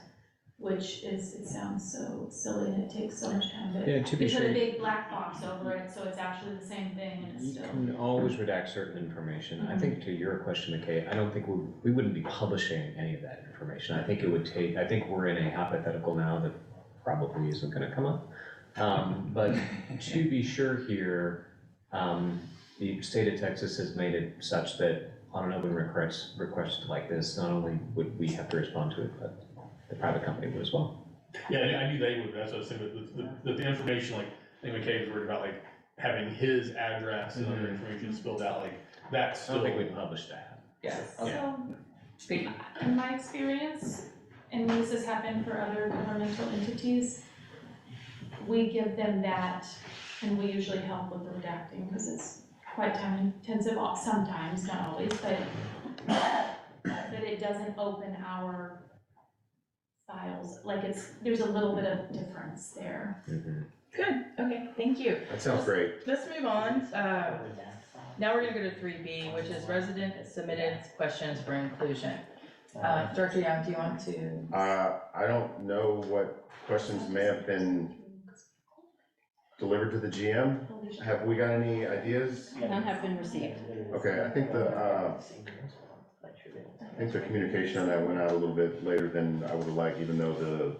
which it sounds so silly and it takes so much time, but Yeah, to be you put sure, a big black box over it, so it's actually the same thing, and it's you still. can always redact certain information. I think to your question, McKay, I don't think we wouldn't be publishing any of that information. I think we're in a hypothetical now that probably isn't gonna come up. But to be sure here, the state of Texas has made it such that on an open request like this, not only would we have to respond to it, but the private company would as well. Yeah, I knew they would, that's what I was saying, but the information, like, I think McKay was worried about, like, having his address and other information spilled out, like, that's I still. don't think we'd publish that. Yes. So, Speak. in my experience, and this has happened for other governmental entities, we give them that, and we usually help with the redacting, because it's quite time intensive, sometimes, not always, but it doesn't open our files, like there's a little bit of difference there. Good, okay, thank you. That sounds great. Let's move on. Now we're gonna go to 3B, which is resident submitted questions for inclusion. Director Young, do you want to? I don't know what questions may have been delivered to the GM. Have we got any ideas? None have been received. Okay, I think the communication on that went out a little bit later than I would have liked, even though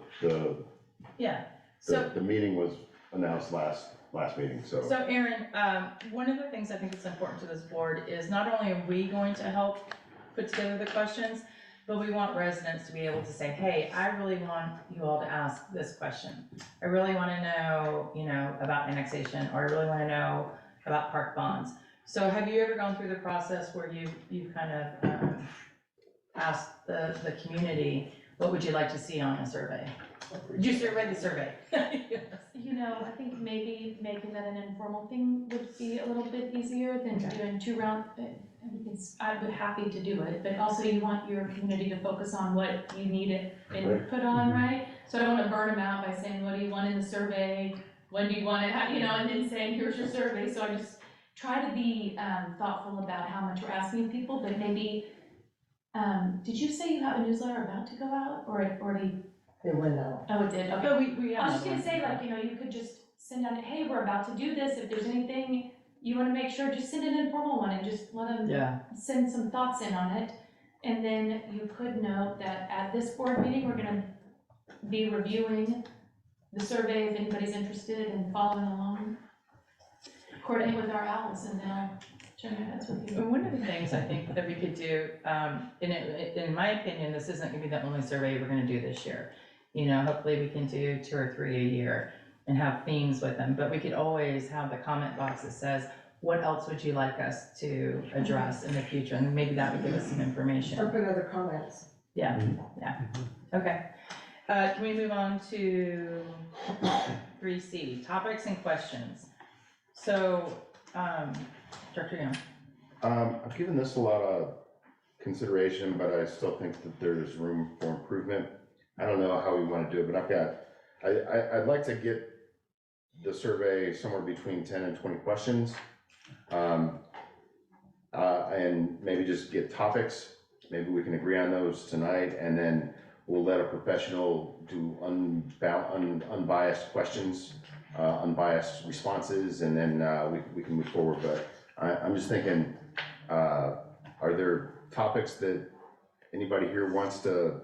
Yeah, so. the meeting was announced last meeting, so. So Aaron, one of the things I think is important to this board is not only are we going to help put together the questions, but we want residents to be able to say, hey, I really want you all to ask this question. I really want to know, about annexation, or I really want to know about park bonds. So have you ever gone through the process where you've kind of asked the community, what would you like to see on a survey? Did you survey the survey? I think maybe making that an informal thing would be a little bit easier than doing 2 rounds. I would happy to do it, but also you want your community to focus on what you need it input on, right? So I don't want to burn them out by saying, what do you want in the survey? When do you want it? And then saying, here's your survey. So I just try to be thoughtful about how much we're asking of people, but maybe, did you say you have a newsletter about to go out, or it already? It went out. Oh, it did, okay. But we I was have. just gonna say, you could just send out, hey, we're about to do this, if there's anything you wanna make sure, just send an informal one and just let them send some thoughts in on it. And then you could note that at this board meeting, we're gonna be reviewing the survey if anybody's interested in following along. Coordinate with our Alice, and then I'll share my notes with you. And one of the things I think that we could do, in my opinion, this isn't gonna be the only survey we're gonna do this year. Hopefully we can do 2 or 3 a year and have themes with them, but we could always have the comment box that says, what else would you like us to address in the future? And maybe that would give us some information. Or put other comments. Yeah, okay. Can we move on to 3C, topics and questions? So, Director Young. I've given this a lot of consideration, but I still think that there's room for improvement. I don't know how we want to do it, but I'd like to get the survey somewhere between 10 and 20 questions. And maybe just get topics. Maybe we can agree on those tonight, and then we'll let a professional do unbiased questions, unbiased responses, and then we can move forward. But I'm just thinking, are there topics that anybody here wants to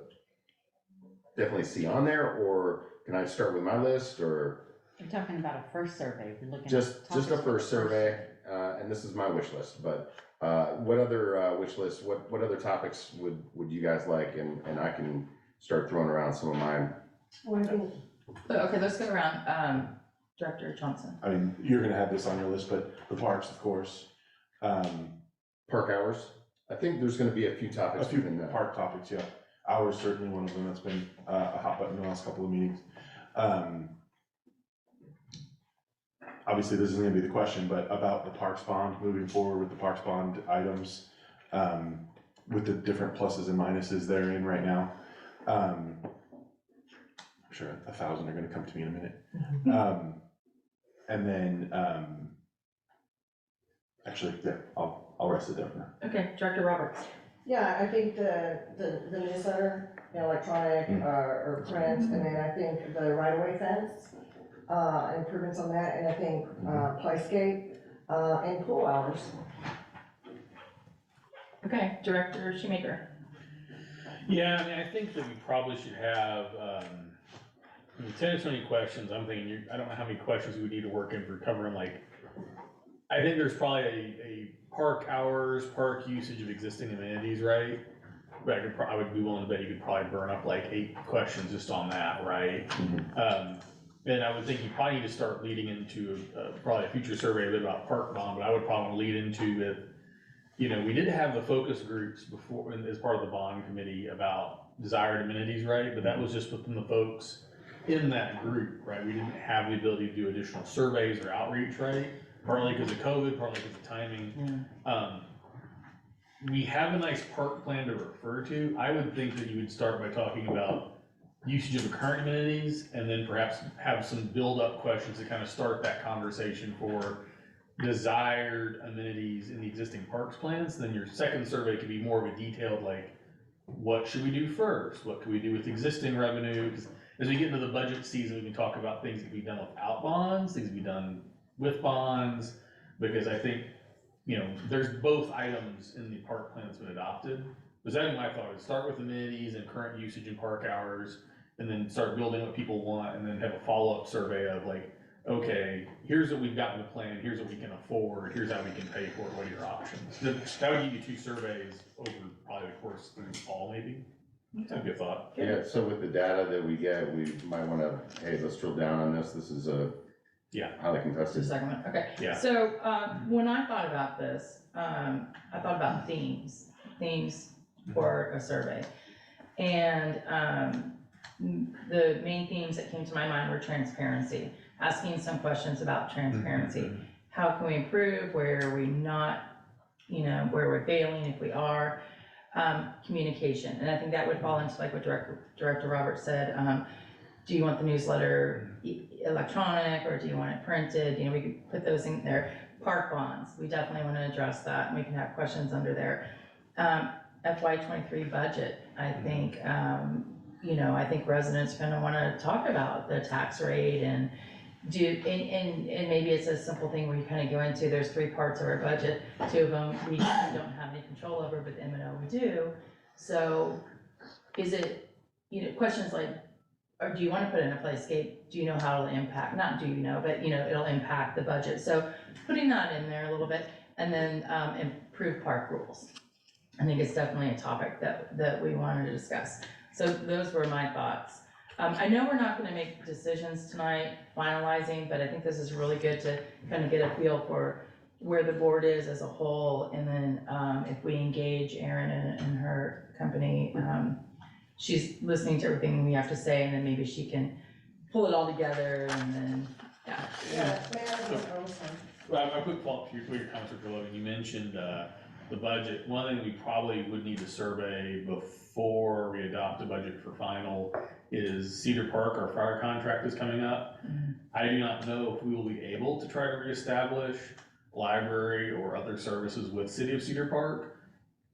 definitely see on there, or can I start with my list, or? You're talking about a first survey, we're looking at. Just a topics for the first survey, and this is my wish list, but what other wish lists, what other topics would you guys like, and I can start throwing around some of mine. Okay, let's go around, Director Johnson. I mean, you're gonna have this on your list, but the parks, of course. Park hours, I think there's gonna be a few topics A few within that. park topics, yeah. Hours certainly one of them, that's been a hot button in the last couple of meetings. Obviously, this isn't gonna be the question, but about the parks bond, moving forward with the parks bond items, with the different pluses and minuses therein right now. I'm sure 1,000 are gonna come to me in a minute. And then, actually, yeah, I'll rest it there for now. Okay, Director Roberts. Yeah, I think the newsletter, electronic, or print, and then I think the right-of-way fence, improvements on that, and I think, playscape, and pool hours. Okay, Director Shoemaker. Yeah, I mean, I think that we probably should have, To answer any questions, I'm thinking, I don't know how many questions we would need to work in for covering, like, I think there's probably a park hours, park usage of existing amenities, right? But I would be willing to bet you could probably burn up like 8 questions just on that, right? And I would think you probably need to start leading into probably a future survey a bit about park bond, but I would probably lead into it. You know, we did have the focus groups before, as part of the bond committee about desired amenities, right? But that was just within the folks in that group, right? We didn't have the ability to do additional surveys or outreach, right? Partly because of COVID, partly because of timing. We have a nice park plan to refer to. I would think that you would start by talking about usage of the current amenities, and then perhaps have some build-up questions to kind of start that conversation for desired amenities in the existing parks plans. Then your second survey could be more of a detailed, like, what should we do first? What can we do with existing revenue? Because as we get into the budget season, we can talk about things that can be done without bonds, things that can be done with bonds, because I think, you know, there's both items in the park plan that's been adopted. But that my thought is start with amenities and current usage and park hours, and then start building what people want, and then have a follow-up survey of like, okay, here's what we've got in the plan, here's what we can afford, here's how we can pay for it, what are your options? That would give you 2 surveys over probably the course through the fall, maybe. That's a good thought. Yeah, so with the data that we get, we might wanna, hey, let's drill down on this, this is a highly The contested. second one, okay. Yeah. So, when I thought about this, I thought about themes for a survey. And, the main themes that came to my mind were transparency, asking some questions about transparency. How can we improve? Where are we not, you know, where we're failing if we are? Communication, and I think that would fall into like what Director Roberts said. Do you want the newsletter electronic, or do you want it printed? You know, we could put those in there. Park bonds, we definitely want to address that, and we can have questions under there. FY23 budget, I think, you know, I think residents are gonna wanna talk about the tax rate and and maybe it's a simple thing where you kind of go into, there's 3 parts of our budget, 2 of them we don't have any control over, but the M&O we do. So is it, you know, questions like, or do you want to put in a playscape? Do you know how it'll impact, not do you know, but you know, it'll impact the budget. So putting that in there a little bit, and then improve park rules. I think it's definitely a topic that we wanted to discuss. So those were my thoughts. I know we're not gonna make decisions tonight, finalizing, but I think this is really good to kind of get a feel for where the board is as a whole, and then if we engage Erin and her company, she's listening to everything we have to say, and then maybe she can pull it all together, and then, yeah. Well, a quick follow-up to your comments, Dr. Logan. You mentioned the budget. One thing we probably would need to survey before we adopt a budget for final is Cedar Park, our fire contract is coming up. I do not know if we will be able to try to reestablish library or other services with City of Cedar Park,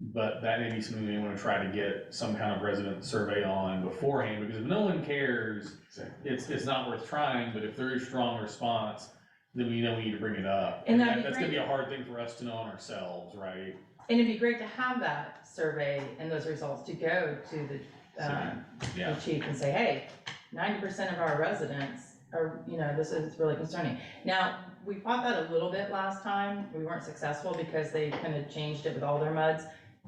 but that may be something we want to try to get some kind of resident survey on beforehand, because if no one cares, it's not worth trying, but if there is strong response, then we know we need to bring it up. And that'd be that's gonna great. be a hard thing for us to know on ourselves, right? And it'd be great to have that survey and those results to go to the chief and say, hey, 90% of our residents are, you know, this is really concerning. Now, we fought that a little bit last time. We weren't successful because they kind of changed it with all their MUDs,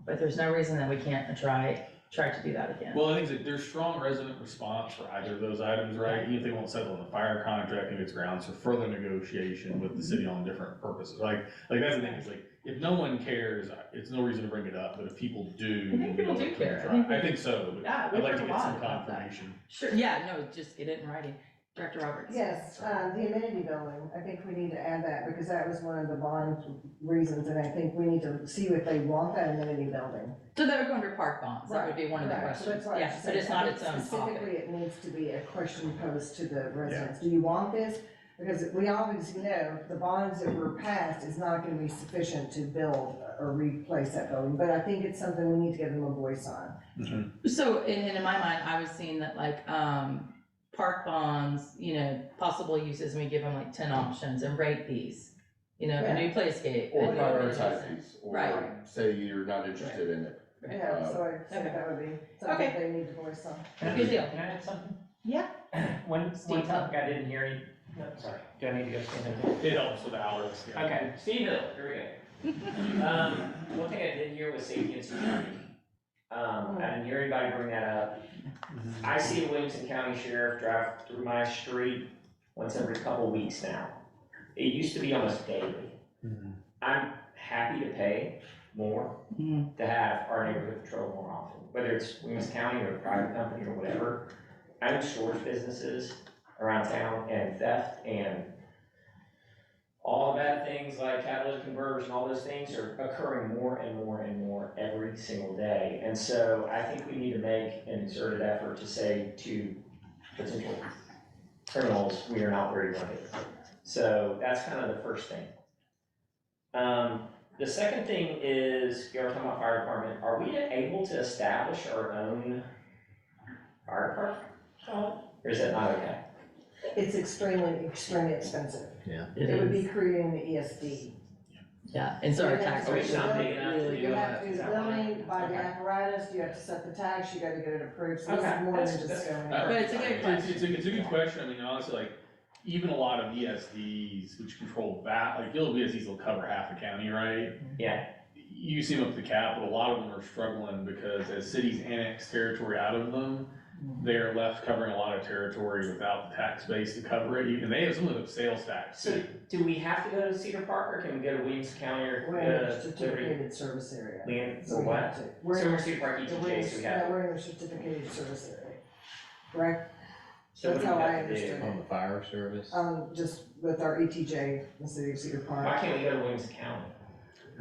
but there's no reason that we can't try to do that again. Well, I think that there's strong resident response for either of those items, right? Even if they won't settle on the fire contract, and it's grounds for further negotiation with the city on different purposes. Like that's the thing, is like, if no one cares, it's no reason to bring it up, but if people do. I think people do care. I think so, but Yeah, I'd we've like heard to a get lot some about that. confirmation. Sure, yeah, no, just get it in writing. Director Roberts. Yes, the amenity building, I think we need to add that, because that was one of the bond reasons, and I think we need to see if they want that amenity building. So that would go under park bonds, that would be one of the Right, so questions, that's why I yeah, said, but it's not I think its own specifically, topic. it needs to be a question posed to the residents, do you want this? Because we obviously know the bonds that were passed is not gonna be sufficient to build or replace that building, but I think it's something we need to give them a voice on. So, and in my mind, I was seeing that like, park bonds, you know, possible uses, and we give them like 10 options and rate these. You know, a new playscape. Or a new prioritize addition. these, or Right. say you're not interested in it. Yeah, so I think Okay. that would be something Okay. they need to voice on. Good deal. Can I add something? Yeah. one topic I didn't hear you, no, sorry, do I need to go stand over It helps with Alex, there? Okay, Steve Hill, here we go. One thing I didn't hear was safety and security. I didn't hear anybody bring that up. I see a Williamson County Sheriff drive through my street once every couple weeks now. It used to be almost daily. I'm happy to pay more to have our neighborhood patrol more often, whether it's Williamson County or a private company or whatever. I know storage businesses around town and theft and all bad things like catalytic converters and all those things are occurring more and more and more every single day. And so I think we need to make an exerted effort to say to potential criminals, we are not where you want to be. So that's kind of the first thing. The second thing is, you were talking about fire department, are we able to establish our own fire department? Or is that not okay? It's extremely expensive. Yeah. It would be creating the ESD. Yeah, and so our tax Are we rate. not big enough to do You have it? to Is do that why? billing, buy the Okay. apparatus, you have to set the tax, you gotta get it approved, so this Okay, is more that's- than just going. But it's a good question. It's a good question, I mean, honestly, like, even a lot of ESDs, which control like, little ESDs will cover half the county, right? Yeah. You see them up at the Capitol, a lot of them are struggling because as cities annex territory out of them, they're left covering a lot of territory without the tax base to cover it, and they have some of the sales tax. So do we have to go to Cedar Park or can we go to Williams County or We're in a certificated service area. For what? So So we're in, we're Cedar Park ETJ, so we yeah, have. we're in a certificated service area, correct? So what That's do we how I have to do? understood On the fire service? Just with our ETJ, the city of Cedar Park. Why can't we go to Williams County?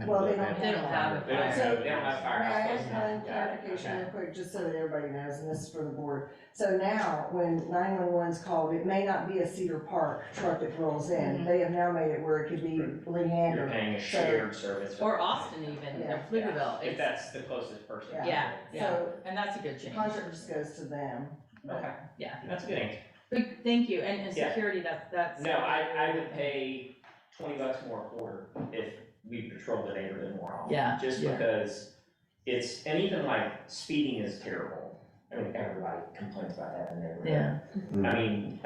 Well, they don't They don't have a They don't fire. They don't have May I firehouse. ask one clarification real quick, just so that everybody knows, and this is for the board. So now, when 911's called, it may not be a Cedar Park truck that rolls in. They have now made it where it could be Leander. You're paying a shared service. Or Austin even, Yeah. or Pflugerville. If that's the closest person. Yeah, yeah, So and that's a good change. contract just goes to them. Okay, Yeah. that's a good answer. But thank you, and Yeah. security, that's. No, I would pay $20 more a quarter if we patrolled the neighborhood more often. Yeah, Just yeah. because it's, and even like speeding is terrible. I mean, everybody complains about that in the neighborhood. Yeah. I mean,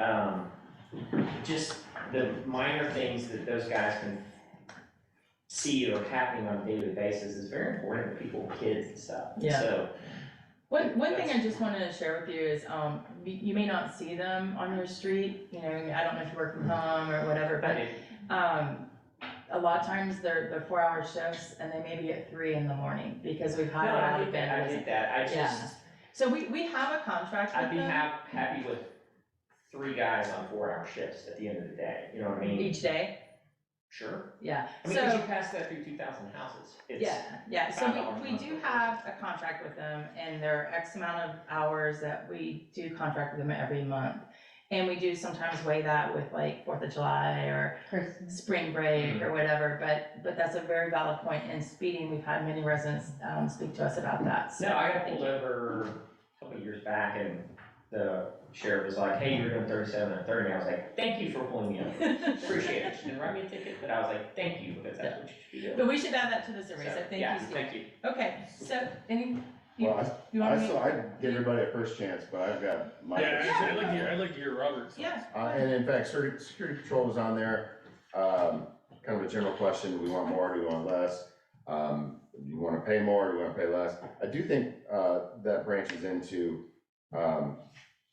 just the minor things that those guys can see or happening on a daily basis is very important to people with kids and stuff. Yeah. So, One thing I just wanted to share with you is, you may not see them on your street, you know, I don't know if you work from home or whatever, but, a lot of times they're 4-hour shifts and they may be at 3 in the morning because we've no, had a lot I of get that, I vandalism. get that, I Yeah. just, So we have a contract I'd with be them happy with 3 guys on 4-hour shifts at the end of the day, you know what I mean? each day, Sure. yeah. I mean, cause So- you pass that through 2,000 houses. It's- Yeah, so $5 we month do per have a contract with them, and there are X amount of hours that we do contract with them every month. And we do sometimes weigh that with like 4th of July or spring break or whatever, but that's a very valid point. In speeding, we've had many residents, speak to us about that, so. No, I got pulled over a couple of years back and the sheriff was like, hey, you're doing 37 and 30, and I was like, thank you for pulling me over. Appreciate it. She didn't write me a ticket, but I was like, thank you, because that's what you should be doing. But we should add that to the survey, so thank Yeah, you, Steve. thank you. Okay, so, you Well, want me? I'd give everybody a first chance, but I've got my. Yeah, I'd like to hear Robert's. Yeah. And in fact, security patrol is on there, kind of a general question, do we want more, do we want less? Do you wanna pay more, do you wanna pay less? I do think, that branches into,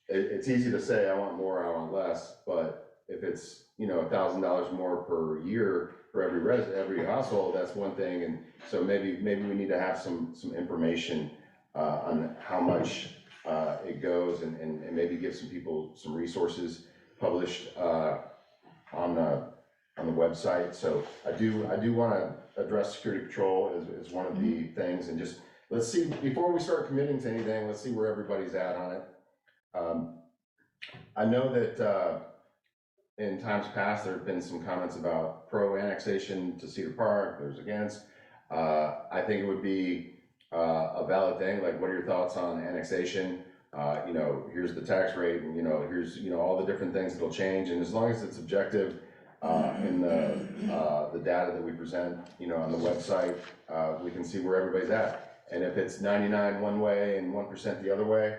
it's easy to say, I want more, I want less, but if it's, $1,000 more per year for every household, that's one thing, and so maybe we need to have some information, on how much, it goes, and maybe give some people some resources published, on the website. So I do wanna address security patrol as one of the things, and just, let's see, before we start committing to anything, let's see where everybody's at on it. I know that, in times past, there have been some comments about pro-annexation to Cedar Park, there's against. I think it would be, a valid thing, like, what are your thoughts on annexation? Here's the tax rate, and, here's, all the different things that'll change, and as long as it's objective, in the data that we present, on the website, we can see where everybody's at. And if it's 99 one way and 1% the other way,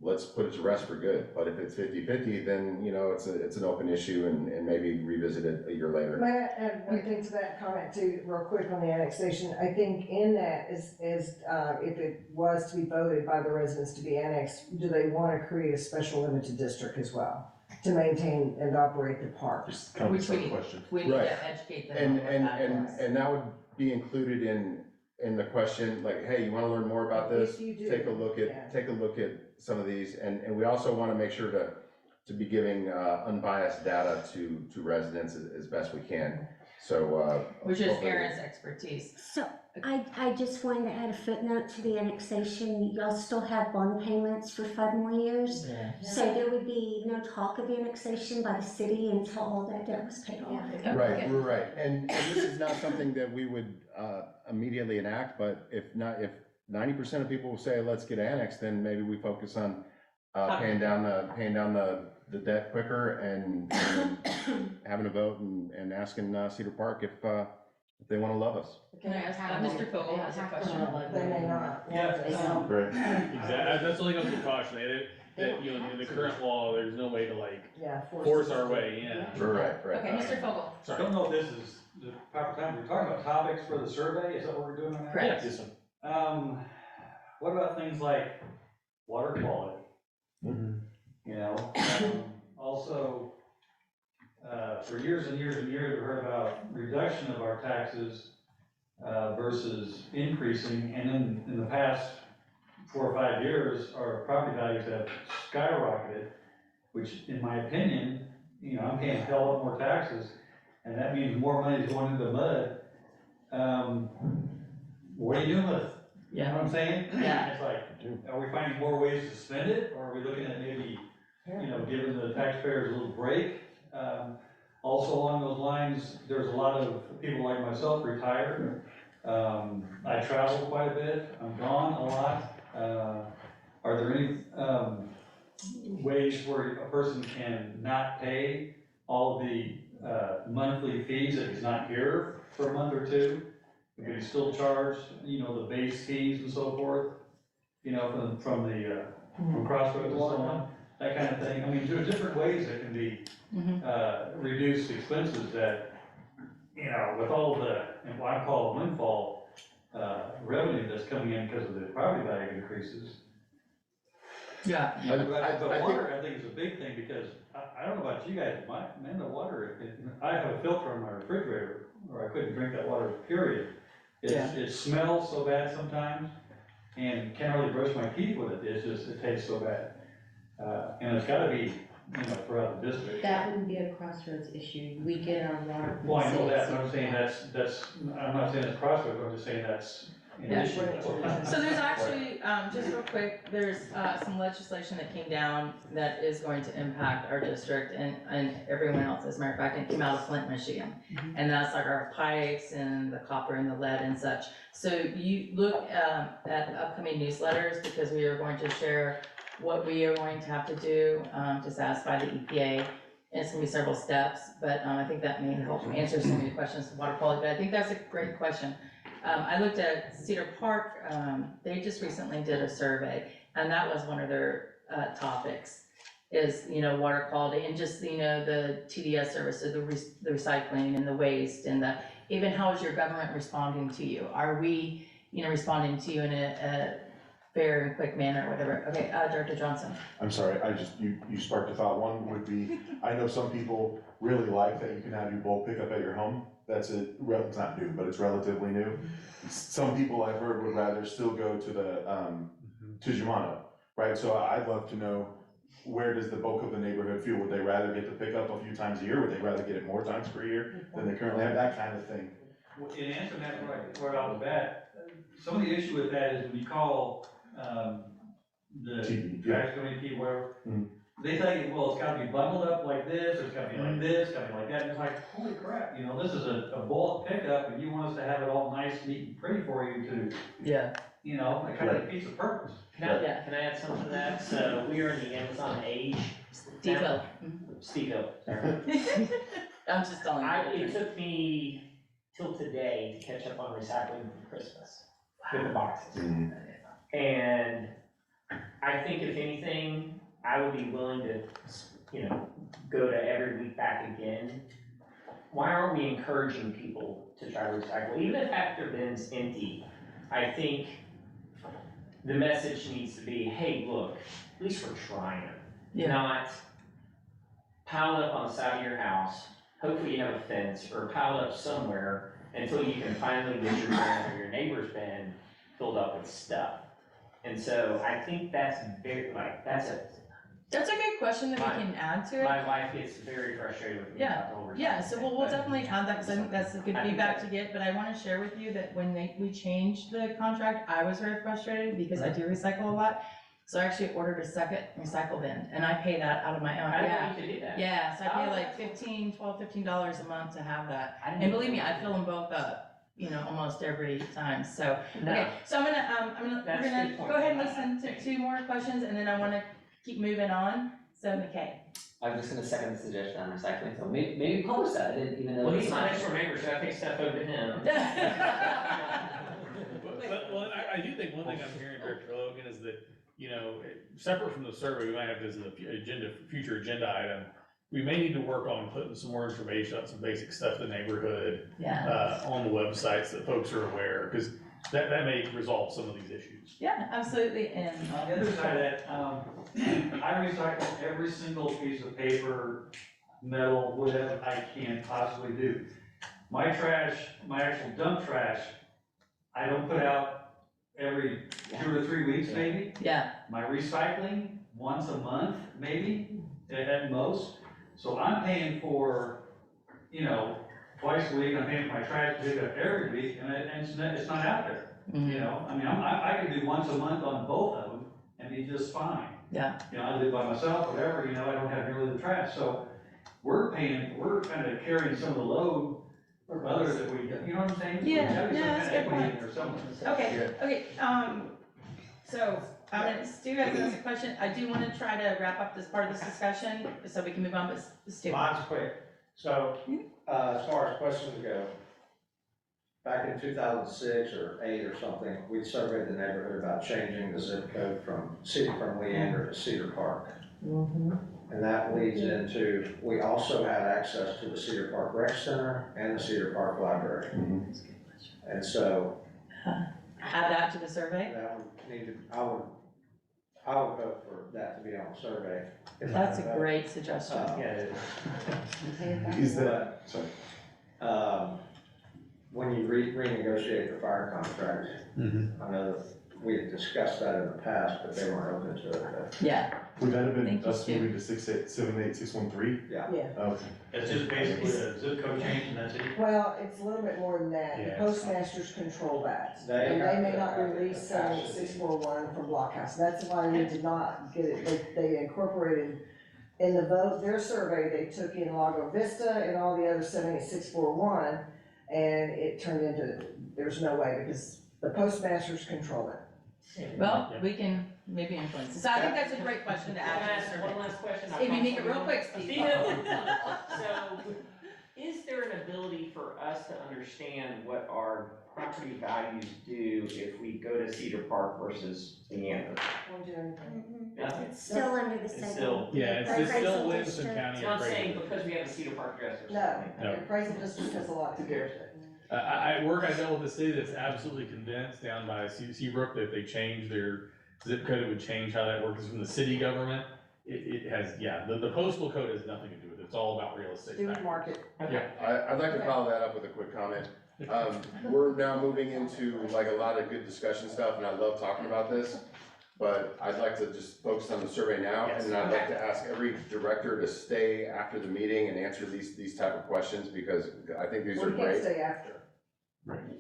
let's put it to rest for good. But if it's 50-50, then, you know, it's an open issue and maybe revisit it a year later. May I add one thing to that comment too, real quick on the annexation? I think in that is if it was to be voted by the residents to be annexed, do they want to create a special limited district as well? To maintain and operate the parks? Just kind of a Which we sub need. question. We need Right. to educate them on what that is. And that would be included in the question, like, hey, you wanna learn more about this? If you do, Take a look yeah. at some of these, and we also wanna make sure to be giving unbiased data to residents as best we can, so. Which is hopefully- Aaron's expertise. So I just wanted to add a footnote to the annexation. Y'all still have bond payments for 5 more years. Yeah. So there would be no talk of annexation by the city until all that debt was paid off. Right, we're right, and this is not something that we would immediately enact, but if 90% of people say, let's get annexed, then maybe we focus on paying down the debt quicker and having a vote and asking Cedar Park if they wanna love us. Can I ask, Mr. Fogel has a question. They may not. Yeah. Right. Exactly, that's the only thing I'm cautioning, that, you know, in the current law, there's no way to like Yeah. force our way in. Right. Okay, Mr. Fogel. I don't know if this is the proper time, we're talking about topics for the survey, is that what we're doing right now? Correct. Yes. What about things like water quality? Mhm. You know, also, for years and years and years, we've heard about reduction of our taxes versus increasing, and in the past 4 or 5 years, our property values have skyrocketed, which in my opinion, you know, I'm paying a hell of more taxes, and that means more money is going into the mud. What are you doing with it? You know what I'm saying? Yeah. It's like, are we finding more ways to spend it, or are we looking at maybe, you know, giving the taxpayers a little break? Also along those lines, there's a lot of people like myself retired. I travel quite a bit, I'm gone a lot. Are there any, ways where a person can not pay all the, monthly fees if he's not here for a month or two? But he's still charged, you know, the base fees and so forth, you know, from Crossroads and so on, that kind of thing. I mean, there's different ways that can be, reduce expenses that, you know, with all the, and what I call windfall, revenue that's coming in because of the property value increases. Yeah. But water, I think, is a big thing, because I don't know about you guys, the water, I have a filter on my refrigerator, or I couldn't drink that water, period. It smells so bad sometimes, and can't really brush my teeth with it, it tastes so bad. And it's gotta be, you know, throughout the district. That wouldn't be a Crossroads issue, we get our water. from Well, I the know city, that, so but I'm saying I'm not saying it's Crossroads, I'm just saying that's an Yeah. issue. So there's actually, just real quick, there's some legislation that came down that is going to impact our district and everyone else, as a matter of fact, it came out of Flint, Michigan. And that's like our pipes and the copper and the lead and such. So you look at the upcoming newsletters, because we are going to share what we are going to have to do to satisfy the EPA. And it's gonna be several steps, but I think that may help answer some of your questions of water quality, but I think that's a great question. I looked at Cedar Park, they just recently did a survey, and that was one of their topics, is, you know, water quality, and just, you know, the TDS services, the recycling and the waste, and even how is your government responding to you? Are we, you know, responding to you in a fair and quick manner, or whatever? Okay, Director Johnson. I'm sorry, you sparked a thought. One would be, I know some people really like that you can have your bulk pickup at your home. It's not new, but it's relatively new. Some people I've heard would rather still go to to Jumano, right? So I'd love to know, where does the bulk of the neighborhood feel? Would they rather get the pickup a few times a year? Would they rather get it more times per year than they currently have? That kind of thing. Well, in answering that right off the bat, some of the issue with that is when you call, the TV, trash committee, whatever, Mhm. they think, well, it's gotta be bundled up like this, or it's gotta be like this, gotta be like that, and it's like, holy crap, you know, this is a bulk pickup, and you want us to have it all nice, neat, and pretty for you to, Yeah. you know, it kind of defeats the purpose. Can I add something to that? So we are in the Amazon age. Steve Hill. Steve Hill, sorry. I'm just telling you. It took me till today to catch up on recycling for Christmas with the boxes. And I think if anything, I would be willing to, go to every week back again. Why aren't we encouraging people to try to recycle, even if half their bin's empty? I think the message needs to be, hey, look, at least we're trying, not pile up on the side of your house, hopefully you have a fence, or pile up somewhere until you can finally get your bin or your neighbor's bin filled up with stuff. And so I think that's very, that's a good question that we can add to it. my wife gets very frustrated with me about the whole recycling. Yeah, so we'll definitely add that, because I think that's a good I think feedback to get, but I wanna share with you that when we changed the contract, I was very frustrated because I do recycle a lot. So I actually ordered a second recycle bin, and I pay that out of my own, I didn't know yeah. you could do that. Yeah, so I pay Oh, like that's $15 a month to have that. I didn't And know believe me, you I could fill do them both up, almost every time, so. No. Okay, so we're That's a gonna good point. go ahead and listen to two more questions, and then I wanna keep moving on, so McKay. I'm just gonna second the suggestion on recycling, so maybe publish that, I didn't even know. Well, it was he's my on. next door neighbor, so I take stuff over to him. Well, I do think one thing I'm hearing, Director Logan, is that, separate from the survey, we might have this in the future agenda item. We may need to work on putting some more information on some basic stuff in the neighborhood, Yeah, on the websites that folks are aware, because that may resolve some of these issues. yeah, absolutely, and. On the other side of that, I recycle every single piece of paper, metal, whatever I can possibly do. My trash, my actual dump trash, I don't put out every 2 or 3 weeks maybe. Yeah, My recycling, once a month maybe, at most. So I'm paying for, twice a week, I'm paying for my trash to pick up every week, and it's not out there. I can do once a month on both of them and be just fine. Yeah. I live by myself, whatever, I don't have nearly the trash, so we're kind of carrying some of the load for others that we, you know what I'm saying? Yeah, There's gotta be some that's a kind of good equity in point. there somewhere. Okay, so, Stu has another question, I do wanna try to wrap up this part of this discussion, so we can move on, but Stu. Mine's quick. So, as far as questions go, back in 2006 or 8 or something, we surveyed the neighborhood about changing the zip code from Leander to Cedar Park. And that leads into, we also had access to the Cedar Park Rec Center and the Cedar Park Library. And so Add that to the survey? that would need to, I would vote for that to be on the survey. if I That's could a vote. great suggestion. Yeah, it is. Is that, sorry. When you renegotiate the fire contract, I know that we had discussed that in the past, but they weren't open to it. Yeah, Would that have been Thank you, us Stu. moving to 78613? Yeah. Okay. It's just basically a zip code change and that's it. Well, it's a little bit more than that, the Yeah. postmasters control that. They And have they may to- not release 78641 from Blockhouse, that's why we did not get it, they incorporated in the vote, their survey, they took in Lago Vista and all the other 78641, and it turned into, there's no way, because the postmasters control it. well, we can maybe influence this, so I think that's a great question to Can I add to ask the one survey. last question? If you make it real quick, Steve. So, is there an ability for us to understand what our property values do if we go to Cedar Park versus Leander? Won't do anything. Nothing? It's still under the It's same. still- Yeah, it's appraisal still Williamson district. County So I'm saying appraisal. because we have a Cedar Park address or No, something. No. appraisal district has a lot to do with it. At work, I dealt with a city that's absolutely condensed down by Seabrook, that if they change their zip code, it would change how that works from the city government. It has, the postal code has nothing to do with it, it's all about real estate. Do with market. Okay. I'd like to follow that up with a quick comment. We're now moving into like a lot of good discussion stuff, and I love talking about this. But I'd like to just focus on the survey now, and then I'd like to ask every director to stay after the meeting and answer these type of questions, because I think these are We can't great. stay after.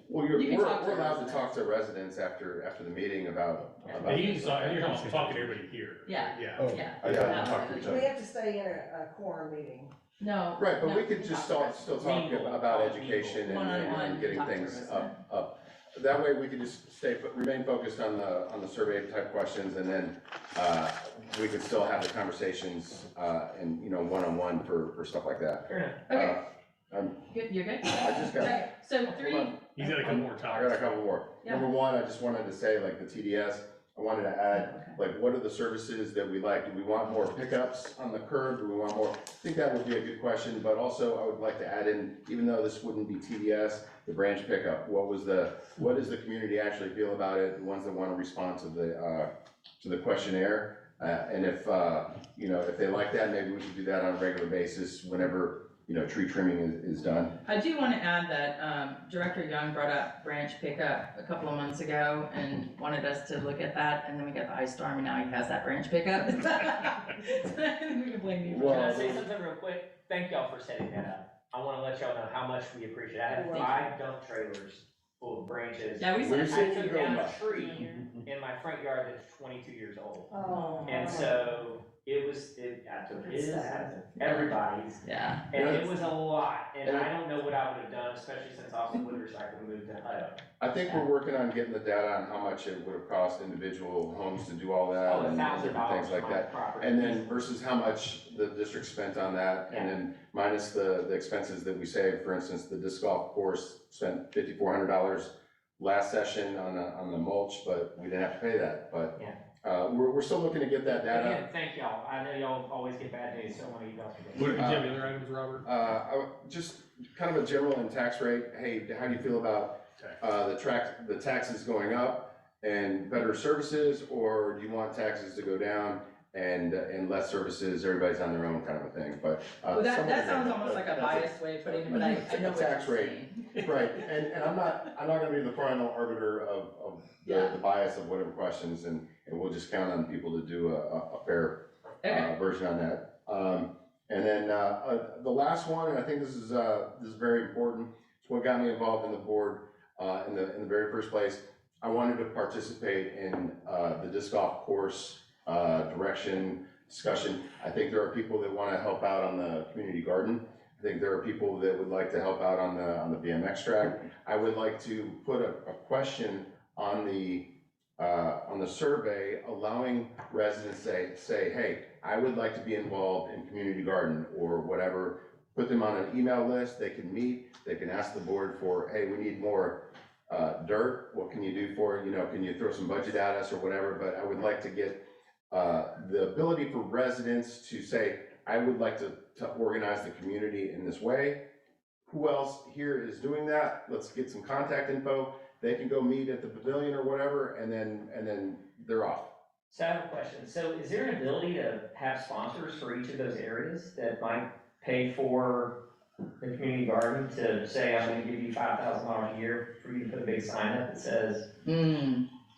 Well, You can we're talk to allowed to residents. talk to residents after the meeting about. You're talking to everybody here. Yeah. Yeah. Oh, Yeah. I gotta talk to each We other. have to stay in a quorum meeting. No. Right, but no, we could just still talk about education One-on-one, and getting talk to a things resident. up. That way, we can just remain focused on the survey type questions, and then, we could still have the conversations, and, one-on-one for stuff like that. Fair enough. Okay, I'm, good, you're good? I just got, Okay, so hold three, on. He's got a couple more I topics. got a couple more. Yeah. Number one, I just wanted to say, like, the TDS, I wanted to add, like, what are the services that we like? Do we want more pickups on the curb? Do we want more? I think that would be a good question, but also I would like to add in, even though this wouldn't be TDS, the branch pickup. What does the community actually feel about it? The ones that want to respond to the questionnaire. And if, you know, if they like that, maybe we should do that on a regular basis whenever, you know, tree trimming is done. I do want to add that Director Young brought up branch pickup a couple of months ago and wanted us to look at that, and then we got the ice storm, and now he has that branch pickup. So I think we can blame you for Can I that. say something real quick? Thank y'all for setting that up. I wanna let y'all know how much we appreciate it. I had 5 dump trailers full of branches. Yeah, we I said. took down a tree in my front yard that's 22 years old. Oh. And so I took his, everybody's, Yeah. and it was a lot, and I don't know what I would have done, especially since Austin Wood Recycling moved to Hutto. I think we're working on getting the data on how much it would have cost individual homes to do all that Oh, and $1,000 different things like for my that. property. And then versus how much the district spent on that, and then minus the expenses that we saved. For instance, the disc golf course spent $5,400 last session on the mulch, but we didn't have to pay that, but we're still looking to get that data. Again, thank y'all. I know y'all always get bad news, so I want to eat off What, do your you have any other items, Robert? Just kind of a general in tax rate. Hey, how do you feel about the taxes going up and better services, or do you want taxes to go down and less services, everybody's on their own kind of a thing, but. Well, that somewhat sounds different, almost but like a that's biased way of putting it, but I know what Tax you're rate. saying. Right, and I'm not gonna be the final arbiter of the bias of whatever questions, and we'll just count on people to do a fair version on that. And then the last one, and I think this is very important, it's what got me involved in the board in the very first place. I wanted to participate in the disc golf course direction discussion. I think there are people that want to help out on the community garden. I think there are people that would like to help out on the BMX track. I would like to put a question on the survey, allowing residents say, hey, I would like to be involved in community garden or whatever. Put them on an email list. They can meet. They can ask the board for, hey, we need more dirt. What can you do for it? You know, can you throw some budget at us or whatever? But I would like to get the ability for residents to say, I would like to organize the community in this way. Who else here is doing that? Let's get some contact info. They can go meet at the pavilion or whatever, and then they're off. So I have a question. So is there an ability to have sponsors for each of those areas that might pay for the community garden to say, I'm gonna give you $5,000 a year for you to put a big sign up that says,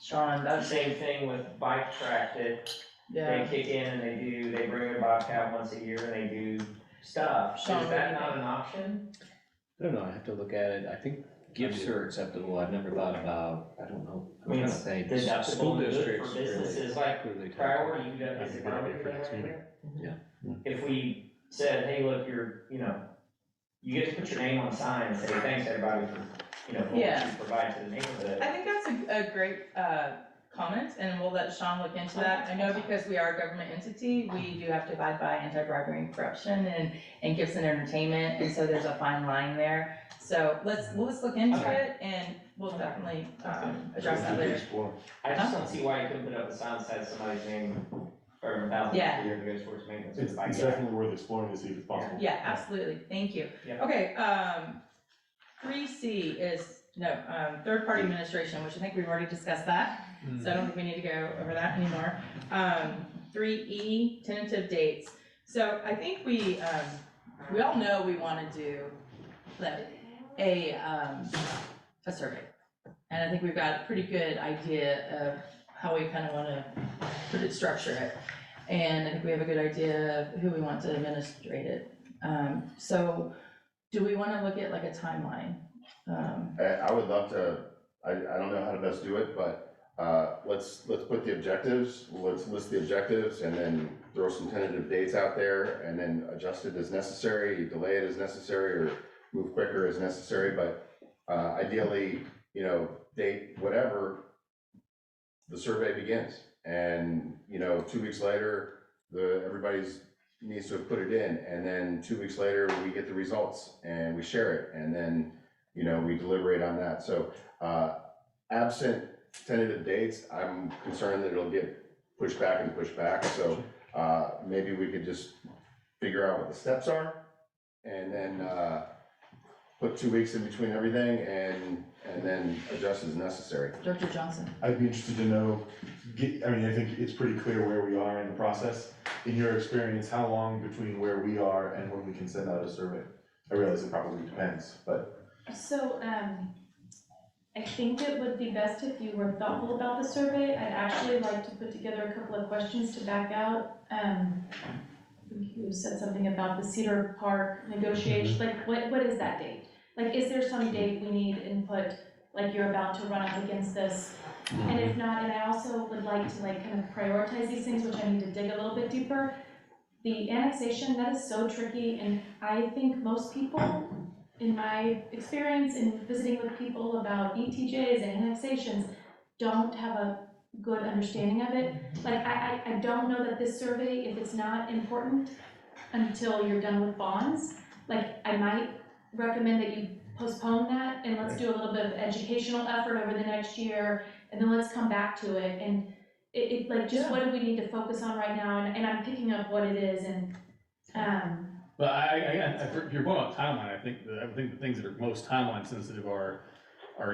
Sean, the same thing with bike track that they kick in and they bring their Bobcat once a year and they do stuff. Sean, Is that not an option? I don't know, I have to look at it. I think gifts are acceptable. I've never thought about, I don't know. I mean, I'm trying to think. deductible School and good districts for businesses really like clearly tell. Priority, you That'd is be it a good idea Priority for next right meeting. there? Yeah. If we said, hey, look, you get to put your name on the sign and say, thanks everybody for, for what Yeah. you provide to the neighborhood. I think that's a great comment, and we'll let Sean look into that. I know because we are a government entity, we do have to abide by anti-bribery and corruption and gifts and entertainment, and so there's a fine line there. So let's look into it, and we'll definitely address that later. I just don't see why you couldn't put up a sign that says somebody's name or $1,000 Yeah. a year that goes towards maintenance. It's definitely worth exploring to see if it's possible. Yeah, absolutely, thank you. Yeah. Okay, 3C is, third-party administration, which I think we've already discussed that, so I don't think we need to go over that anymore. 3E, tentative dates. So I think we all know we wanna do a survey. And I think we've got a pretty good idea of how we kind of wanna structure it. And I think we have a good idea of who we want to administrate it. So do we wanna look at like a timeline? I would love to, I don't know how to best do it, but let's put the objectives, let's list the objectives and then throw some tentative dates out there and then adjust it as necessary, delay it as necessary, or move quicker as necessary, but ideally, date whatever, the survey begins. And, 2 weeks later, everybody's needs to have put it in, and then 2 weeks later, we get the results and we share it, and then, we deliberate on that. So absent tentative dates, I'm concerned that it'll get pushed back and pushed back, so, maybe we could just figure out what the steps are, and then, put 2 weeks in between everything, and then adjust as necessary. Dr. Johnson? I'd be interested to know, I think it's pretty clear where we are in the process. In your experience, how long between where we are and when we can send out a survey? I realize it probably depends, but. So, I think it would be best if you were thoughtful about the survey. I'd actually like to put together a couple of questions to back out. You said something about the Cedar Park negotiation, like what is that date? Like, is there some date we need input, like you're about to run up against this? And if not, and I also would like to like kind of prioritize these things, which I need to dig a little bit deeper. The annexation, that is so tricky, and I think most people, in my experience in visiting with people about ETJs and annexations, don't have a good understanding of it. Like, I don't know that this survey, if it's not important until you're done with bonds, like, I might recommend that you postpone that and let's do a little bit of educational effort over the next year, and then let's come back to it. And it like, just what do we need to focus on right now? And I'm picking up what it is, and, But if you're going about timeline, I think the things that are most timeline sensitive are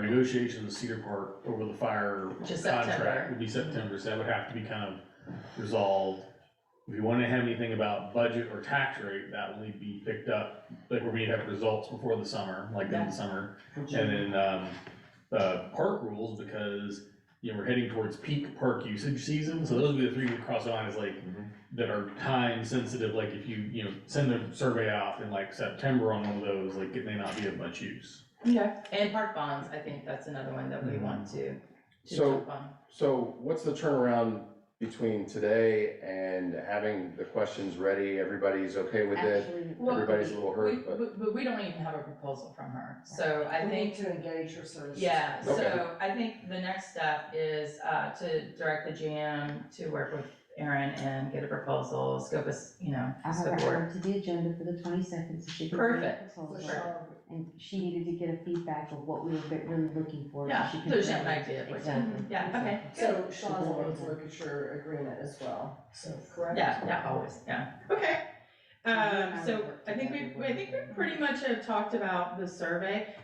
negotiations with Cedar Park over the fire Which is contract September. would be September, so that would have to be kind of resolved. If you want to have anything about budget or tax rate, that will need to be picked up, like where we have results before the summer, like in the summer. And then, park rules, because, you know, we're heading towards peak park usage season, so those would be the three we cross the line, is like, that are time sensitive, like if you know, send a survey out in like September on one of those, like it may not be of much use. Okay. And park bonds, I think that's another one that we want to jump on. So what's the turnaround between today and having the questions ready, everybody's okay with it? Actually, Everybody's a little hurt, but. But we don't even have a proposal from her, so I We think. need to engage her services. Yeah, Okay. so I think the next step is to direct the GM to work with Erin and get a proposal, scope us, you know, I have scope her work. added to the agenda for the 22nd, so she can. Perfect. And she needed to get a feedback of what we were really looking for. so Yeah, she could so she had an really- idea of what- Exactly. Yeah, okay, So Sean will need to look at your agreement as well, so, correct? yeah, always, yeah, okay. So I think we pretty much have talked about the survey.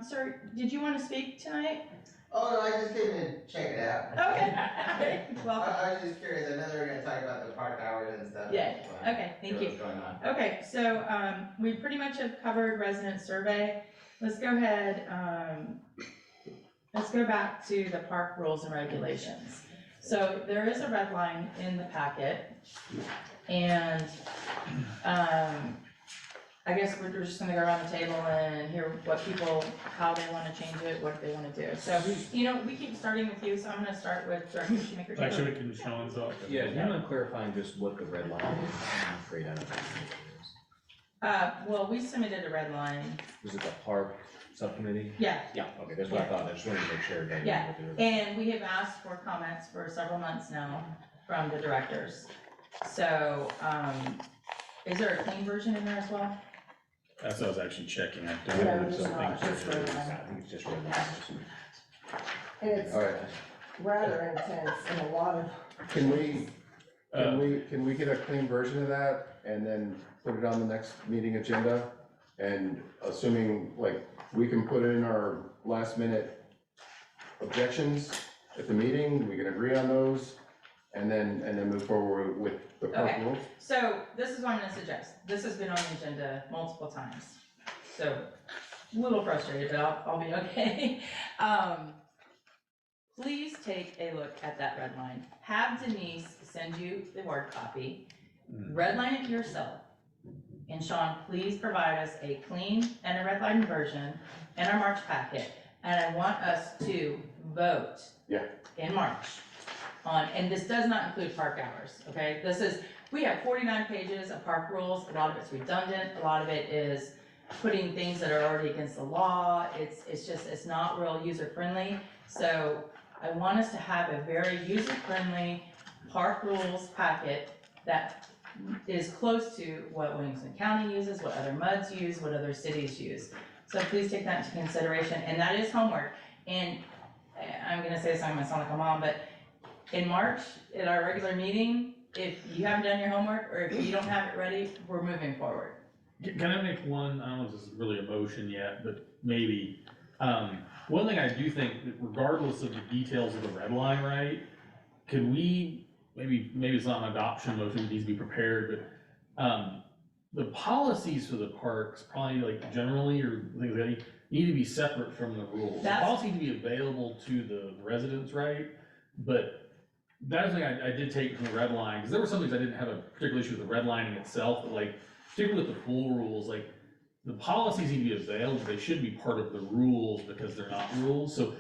Sir, did you wanna speak tonight? Oh, no, I just came to check it out. Okay, welcome. I was just curious, I know they were gonna talk about the park hours and stuff. Yeah, but okay, thank hear you. what's going on. Okay, so, we pretty much have covered resident survey. Let's go ahead, let's go back to the park rules and regulations. So there is a red line in the packet, and, I guess we're just gonna go around the table and hear what people, how they wanna change it, what they wanna do. So, you know, we keep starting with you, so I'm gonna start with Director Shoemaker. Actually, we can show us off. Yeah, do you mind clarifying just what the red line is? I'm afraid I don't know what it is. Well, we submitted a red line, Was it the park subcommittee? yeah, Yeah, okay, that's what I thought, I just wanted to make sure. that- Yeah, and we have asked for comments for several months now from the directors. So, is there a clean version in there as well? That's what I was actually checking, I Yeah, don't know it's some not, things. just red line. I think it's just red lines. And it's All right, rather intense and a lot of, can we get a clean version of that and then put it on the next meeting agenda? And assuming, like, we can put in our last minute objections at the meeting, we can agree on those, and then move forward with the park Okay. rules? So this is what I'm gonna suggest. This has been on the agenda multiple times. So, a little frustrated, but I'll be okay. Please take a look at that red line. Have Denise send you the Word copy. Redline it yourself. And Sean, please provide us a clean and a redlined version in our March packet. And I want us to vote in March on, and this does not include park hours, okay? We have 49 pages of park rules. A lot of it's redundant. A lot of it is putting things that are already against the law. It's not real user-friendly. So I want us to have a very user-friendly park rules packet that is close to what Williamson County uses, what other MUDs use, what other cities use. So please take that into consideration, and that is homework. And I'm gonna say this, I'm gonna sound like a mom, but in March, at our regular meeting, if you haven't done your homework, or if you don't have it ready, we're moving forward. Can I make one, I don't know if this is really a motion yet, but maybe, one thing I do think, that regardless of the details of the red line, right? Could we, maybe it's not an adoption motion, it needs to be prepared, but, the policies for the parks, probably like generally, or things like that, need to be separate from the rules. The That's- policy need to be available to the residents, right? But that's the thing I did take from the red line, because there were some things I didn't have a particular issue with the redlining itself, but like, particularly with the pool rules, like, the policies need to be available, they should be part of the rules because they're not rules, so,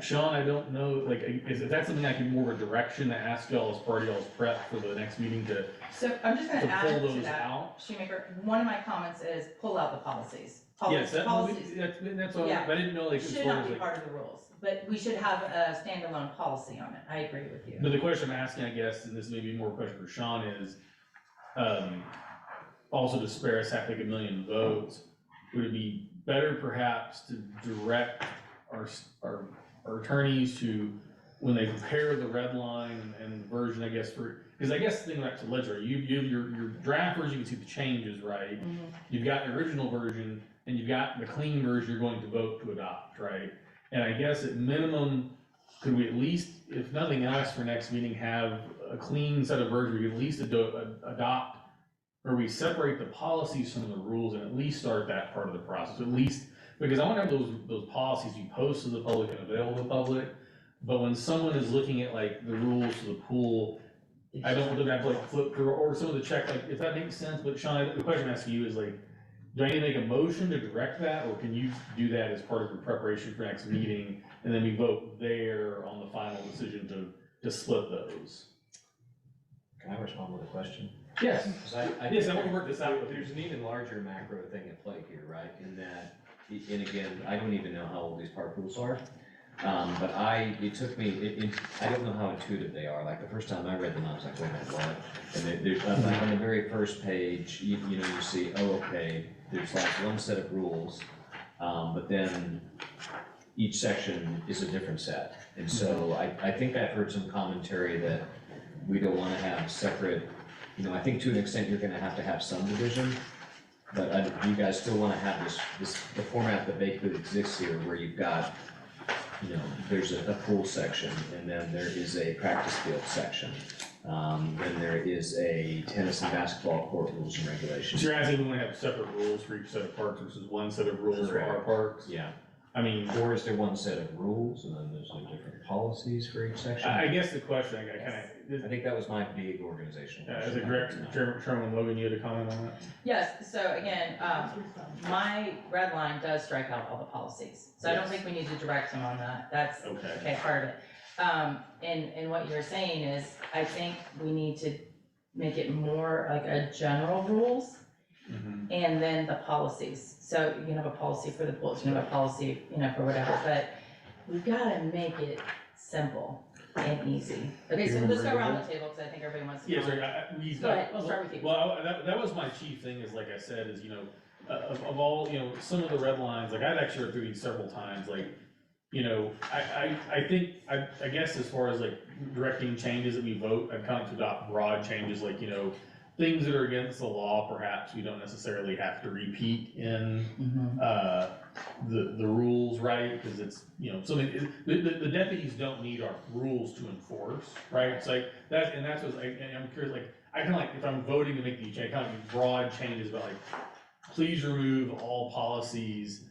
Sean, I don't know, like, is that something I can more of a direction to ask y'all as part of y'all's prep for the next meeting to So I'm just gonna pull add to those that, out? Shoemaker, one of my comments is pull out the policies. Yes, Policies that's all, Yeah. I didn't know, like, as should far not as be like, part of the rules, but we should have a standalone policy on it, I agree with you. but the question I'm asking, I guess, and this may be more a question for Sean, is, also to spare us half like 1 million votes, would it be better perhaps to direct our attorneys to, when they prepare the red line and the version, I guess, because I guess the thing back to ledger, your draft version, you can see the changes, right? You've got the original version, and you've got the clean version you're going to vote to adopt, right? And I guess at minimum, could we at least, if nothing else for next meeting, have a clean set of versions, we could at least adopt, or we separate the policies from the rules and at least start that part of the process, at least, because I want to have those policies be posted to the public and available to the public, but when someone is looking at like the rules to the pool, I don't want them to have to like flip through, or some of the check, like, if that makes sense, but Sean, the question I'm asking you is like, do I need to make a motion to direct that, or can you do that as part of your preparation for next meeting, and then we vote there on the final decision to split those? Can I respond with a question? Yes. Yes, I want to work this out, but there's an even larger macro thing at play here, right? In that, and again, I don't even know how old these park rules are. But it took me, I don't know how intuitive they are. Like the first time I read them, I was like, wait a minute, what? And there's, like on the very first page, you know, you see, oh, okay, there's like one set of rules, but then each section is a different set. And so I think I've heard some commentary that we don't want to have separate, you know, I think to an extent you're gonna have to have some division, but you guys still want to have the format that basically exists here, where you've got, you know, there's a pool section, and then there is a practice field section. Then there is a tennis and basketball court rules and regulations. So you're asking if we want to have separate rules for each set of parks versus one set of rules for our parks? Yeah. I mean, or is there one set of rules and then there's like different policies for each section? I guess the question, I think that was my big organizational question. as a director, Chairman Logan, you had a comment on that? Yes, so again, my red line does strike out all the policies, so I don't think we need to direct him on that, that's, okay, part of it. And what you're saying is, I think we need to make it more like a general rules, and then the policies. So you can have a policy for the pools, you can have a policy, you know, for whatever, but we've gotta make it simple and easy. Okay, so let's go around the table, because I think everybody wants to. Yes, comment. Go ahead, we'll start with you. Well, that was my chief thing, is like I said, is, you know, of all, you know, some of the red lines, like I've actually read through these several times, like, you know, I think, I guess as far as like directing changes that we vote, I've kind of to adopt broad changes, like, you know, things that are against the law, perhaps we don't necessarily have to repeat in, the rules, right? Because it's, you know, something, the deputies don't need our rules to enforce, right? It's like, that's what, I'm curious, like, I kind of like, if I'm voting to make these changes, kind of broad changes, but like, please remove all policies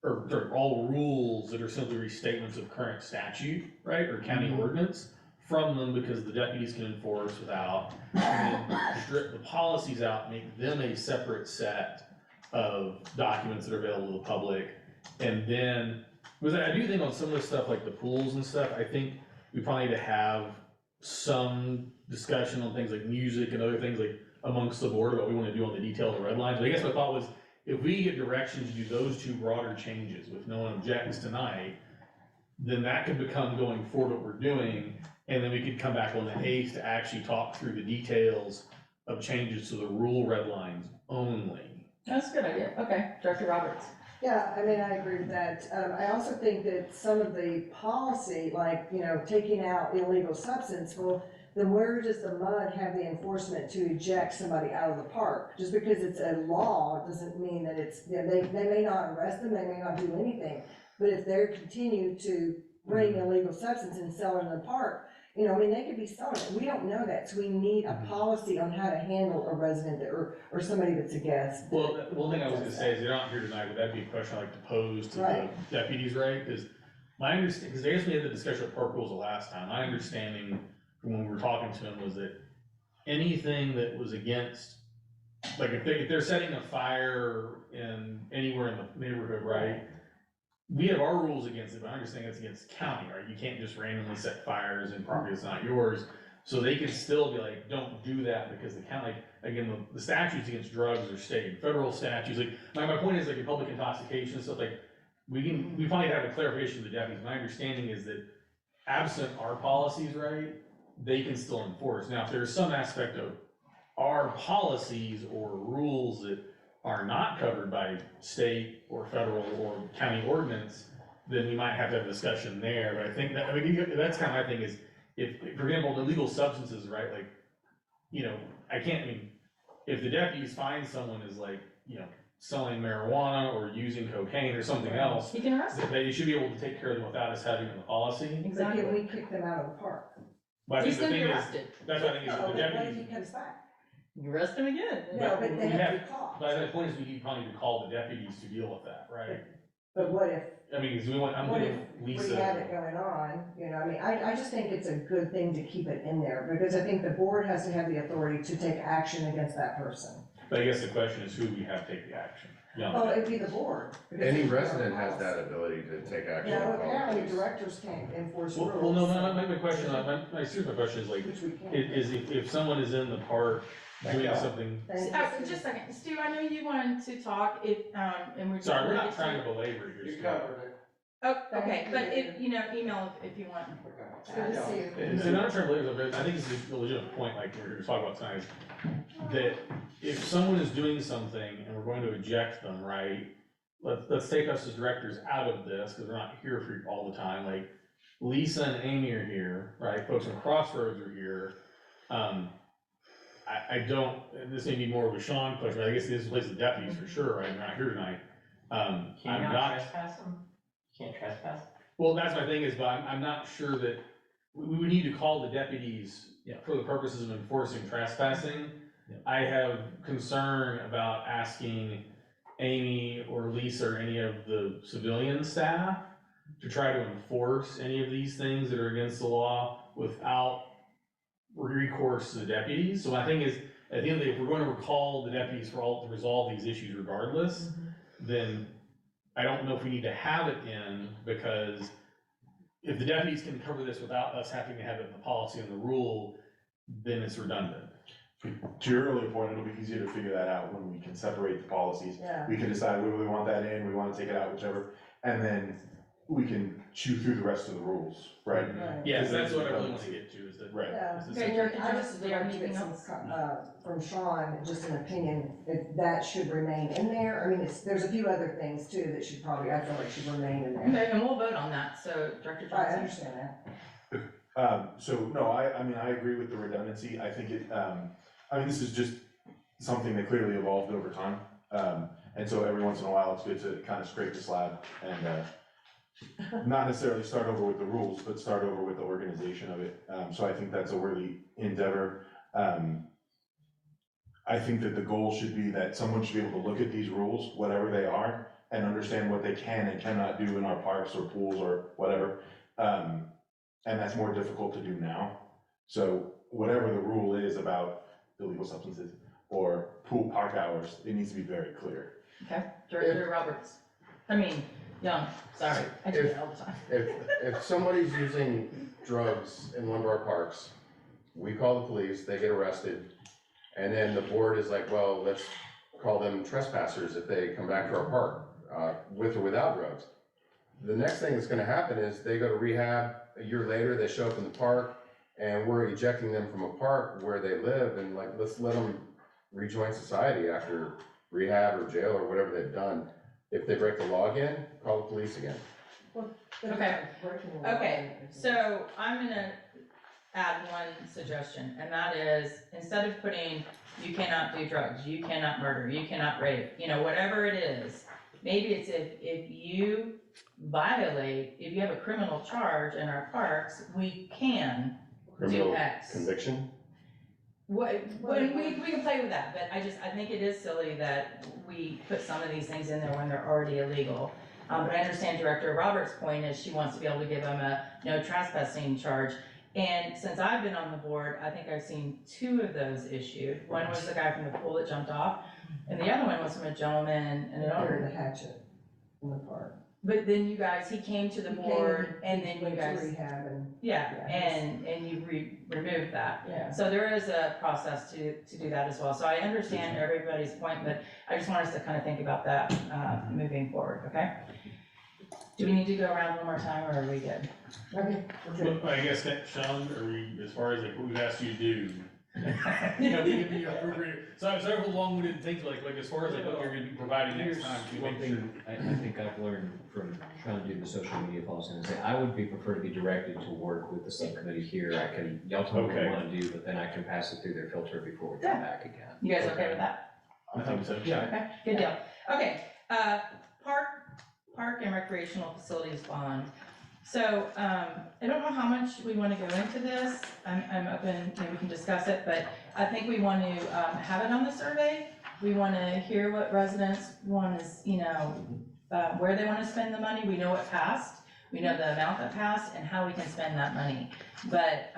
or all rules that are simply restatements of current statute, right, or county ordinance from them, because the deputies can enforce without, and then strip the policies out, make them a separate set of documents that are available to the public. And then, because I do think on some of the stuff like the pools and stuff, I think we probably need to have some discussion on things like music and other things like amongst the board about what we want to do on the detail of the red lines. But I guess my thought was, if we get direction to do those two broader changes, if no one objects tonight, then that could become going forward what we're doing, and then we could come back on the 8th to actually talk through the details of changes to the rule red lines only. That's a good idea, okay, Director Roberts. Yeah, I mean, I agree with that. I also think that some of the policy, like, taking out illegal substance, well, then where does the MUD have the enforcement to eject somebody out of the park? Just because it's a law doesn't mean that it's, they may not arrest them, they may not do anything. But if they're continue to bring illegal substance and sell it in the park, I mean, they could be selling it. We don't know that, so we need a policy on how to handle a resident or somebody that's a guest. Well, the one thing I was gonna say is, they're not here tonight, but that'd be a question I'd like to pose to the Right. deputies, right? Because my understanding, because I guess we had the discussion of park rules the last time, my understanding from when we were talking to them was that anything that was against, like if they're setting a fire in anywhere in the neighborhood, right? We have our rules against it, but I understand it's against county, right? You can't just randomly set fires in property that's not yours. So they can still be like, don't do that because the county, again, the statutes against drugs are state and federal statutes. Like, my point is like in public intoxication and stuff, like, we finally have a clarification of the deputies. My understanding is that absent our policies, right, they can still enforce. Now, if there's some aspect of our policies or rules that are not covered by state or federal or county ordinance, then we might have to have a discussion there. But I think that, that's kind of my thing is, if, for example, the illegal substances, right, like, if the deputies find someone is like, selling marijuana or using cocaine or something else, You can arrest them. they should be able to take care of them without us having the policy. But can we kick them out of the park? But I think He's the gonna be thing is, arrested. that's what I think is Oh, that the but what if deputies. he comes back? You arrest him again. No, but we they have to have- be caught. But the point is, we need probably to call the deputies to deal with that, right? But what if, I mean, 'cause I'm what thinking if we Lisa. have it going on, I just think it's a good thing to keep it in there, because I think the board has to have the authority to take action against that person. But I guess the question is who we have take the action. Oh, it'd be the board. because Any it's our resident has policy. that ability to take action. No, and call the apparently police. directors can't enforce rules. Well, no, my question, my serious question is like, Which we can't. is if someone is in the park doing something, Thank you. Just a second, Stu, I know you wanted to talk, and we're. sorry, we're not trying to belabor here. You Stu. covered it. Oh, okay, but email if you want. It's good to see you. It's not trying to belabor, but I think this is a legitimate point, like we're gonna talk about tonight, is that if someone is doing something and we're going to eject them, right? Let's take us as directors out of this, because we're not here for all the time, like Lisa and Amy are here, right? Folks from Crossroads are here. I don't, this may be more of a Sean question, but I guess this is a place of deputies for sure, right? They're not here tonight. Can you I'm not not, trespass them? You can't trespass? well, that's my thing is, but I'm not sure that, we would need to call the deputies for the purposes of enforcing trespassing. I have concern about asking Amy or Lisa or any of the civilian staff to try to enforce any of these things that are against the law without recourse to the deputies. So my thing is, at the end of the day, if we're going to recall the deputies to resolve these issues regardless, then I don't know if we need to have it in, because if the deputies can cover this without us having to have it in the policy and the rule, then it's redundant. To your earlier point, it'll be easier to figure that out when we can separate the policies. Yeah. We can decide whether we want that in, we wanna take it out, whichever, and then we can chew through the rest of the rules, right? Right. Yes, that's what I really want to get to, is that. Right. Yeah, is the Okay, and Director I Jones, just do you have would like to get anything some, from Sean, just an opinion, if that should remain in there. I mean, there's a few other things too that should probably, I feel like should remain in there. Okay, and we'll vote on that, so Director I Johnson. understand that. So, no, I mean, I agree with the redundancy, I think this is just something that clearly evolved over time. And so every once in a while, it's good to kind of scrape the slab and, not necessarily start over with the rules, but start over with the organization of it. So I think that's a worthy endeavor. I think that the goal should be that someone should be able to look at these rules, whatever they are, and understand what they can and cannot do in our parks or pools or whatever. And that's more difficult to do now. So whatever the rule is about illegal substances or pool park hours, it needs to be very clear. Okay, Director Roberts. Young, sorry, I do that all the time. If somebody's using drugs in one of our parks, we call the police, they get arrested, and then the board is like, well, let's call them trespassers if they come back to our park, with or without drugs. The next thing that's gonna happen is they go to rehab, a year later, they show up in the park, and we're ejecting them from a park where they live, and like, let's let them rejoin society after rehab or jail or whatever they've done. If they break the law again, call the police again. Okay. Okay, so I'm gonna add one suggestion, and that is, instead of putting, you cannot do drugs, you cannot murder, you cannot rape, you know, whatever it is, maybe it's if you violate, if you have a criminal charge in our parks, we can do Criminal X. conviction? When we can play with that, but I think it is silly that we put some of these things in there when they're already illegal. But I understand Director Roberts' point is she wants to be able to give them a no trespassing charge. And since I've been on the board, I think I've seen 2 of those issued. One was the guy from the pool that jumped off, and the other one was from a gentleman and an Carry owner. the hatchet in the park. But then you guys, he came to the board, and then you Went to guys, rehab and. yeah, Yeah, and you removed that. Yeah. So there is a process to do that as well. So I understand everybody's point, but I just want us to kind of think about that, moving forward, okay? Do we need to go around one more time, or are we good? Okay. Well, I guess that, Sean, are we, as far as like what we've asked you to do? You know, we can be appropriate, so I'm sorry for the long-winded things, like as far as like what you're gonna be providing next time to One make sure. thing I think I've learned from trying to do the social media policy, is that I would prefer to be directed to work with the subcommittee here. Y'all tell me what you Okay. wanna do, but then I can pass it through their filter before we come back again. You guys okay with that? I think so. Okay, good deal. Okay, park and recreational facilities bond. So, I don't know how much we wanna go into this, I'm open, maybe we can discuss it, but I think we want to, have it on the survey. We wanna hear what residents want is, you know, where they wanna spend the money, we know what passed, we know the amount that passed and how we can spend that money. But,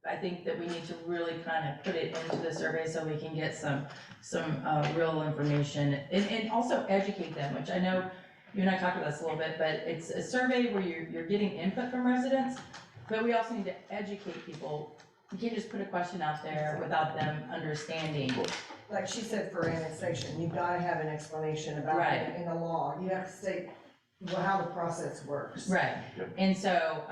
I think that we need to really kind of put it into the survey so we can get some real information and also educate them, which I know you and I talked about this a little bit, but it's a survey where you're getting input from residents, but we also need to educate people. You can't just put a question out there without them understanding. Like she said, for annexation, you've gotta have an explanation about Right. it in the law. You have to state how the process works. Right, and so,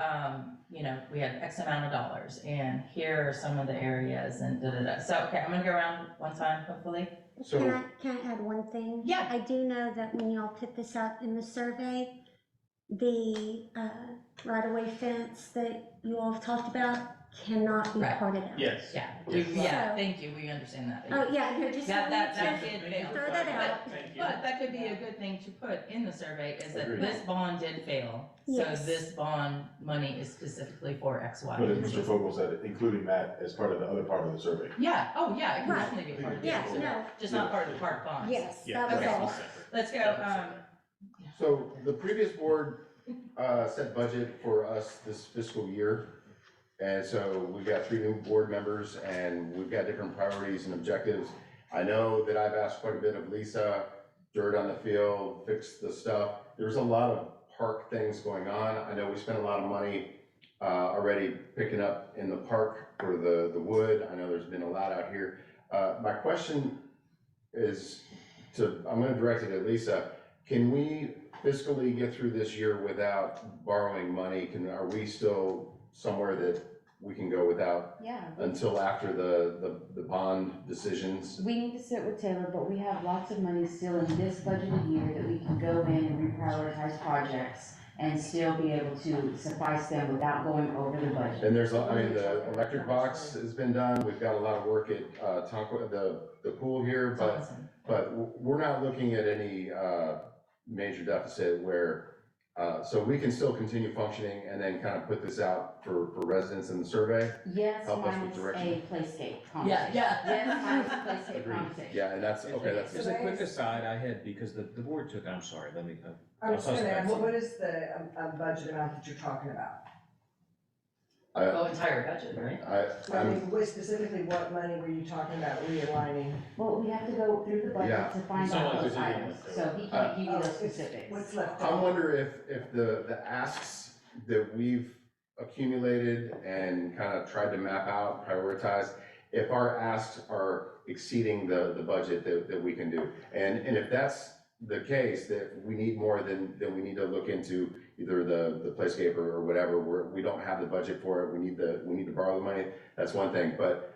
you know, we have X amount of dollars, and here are some of the areas, and da-da-da. So, okay, I'm gonna go around one time, hopefully. So, Can I add one thing? Yeah. I do know that when y'all put this out in the survey, the right-of-way fence that you all have talked about cannot be Right. parted out. Yes. Yeah, So- thank you, we understand that. Oh, yeah, no, just That wanted did to fail. throw that out. Thank you. But that could be a good thing to put in the survey, is that Agreed. this bond did fail. So Yes. this bond money is specifically for X, Y. But as Mr. Fogel said, including that as part of the other part of the survey. Yeah, oh, yeah, it can Right. definitely be part of the Yeah, survey, no. just not part of the park bonds. Yes, Yeah, that was Okay. all. Let's go, so the previous board, set budget for us this fiscal year. And so we've got 3 new board members and we've got different priorities and objectives. I know that I've asked quite a bit of Lisa, dirt on the field, fix the stuff. There's a lot of park things going on. I know we spent a lot of money already picking up in the park for the wood. I know there's been a lot out here. My question is I'm gonna direct it at Lisa. Can we fiscally get through this year without borrowing money? Are we still somewhere that we can go without Yeah. until after the bond decisions? We need to sit with Taylor, but we have lots of money still in this budgeted year that we can go in and reprioritize projects and still be able to suffice them without going over the budget. And there's, I mean, the electric box has been done. We've got a lot of work at Tonka, the pool here, but we're not looking at any major deficit where, so we can still continue functioning and then kind of put this out for residents in the survey? Yes, Help us with minus direction. a playscape Yeah, conversation. yeah. Yes, minus a playscape Agreed. conversation. Yeah, and that's, okay, that's. Just a quick aside I had, because the board took, I'm sorry, let me. I was I'll gonna toss it ask, back to what is the budget amount that you're talking about? Oh, entire budget, right? I mean, specifically, what money were you talking about realigning? Well, we have to go through the Yeah. budget to find So, like, out those there's any items, left so over. he can't give you those It's- specifics. What's left I over? wonder if the asks that we've accumulated and kind of tried to map out, prioritize, if our asks are exceeding the budget that we can do. And if that's the case, that we need more, then we need to look into either the playscape or whatever, where we don't have the budget for it, we need to borrow the money, that's one thing. But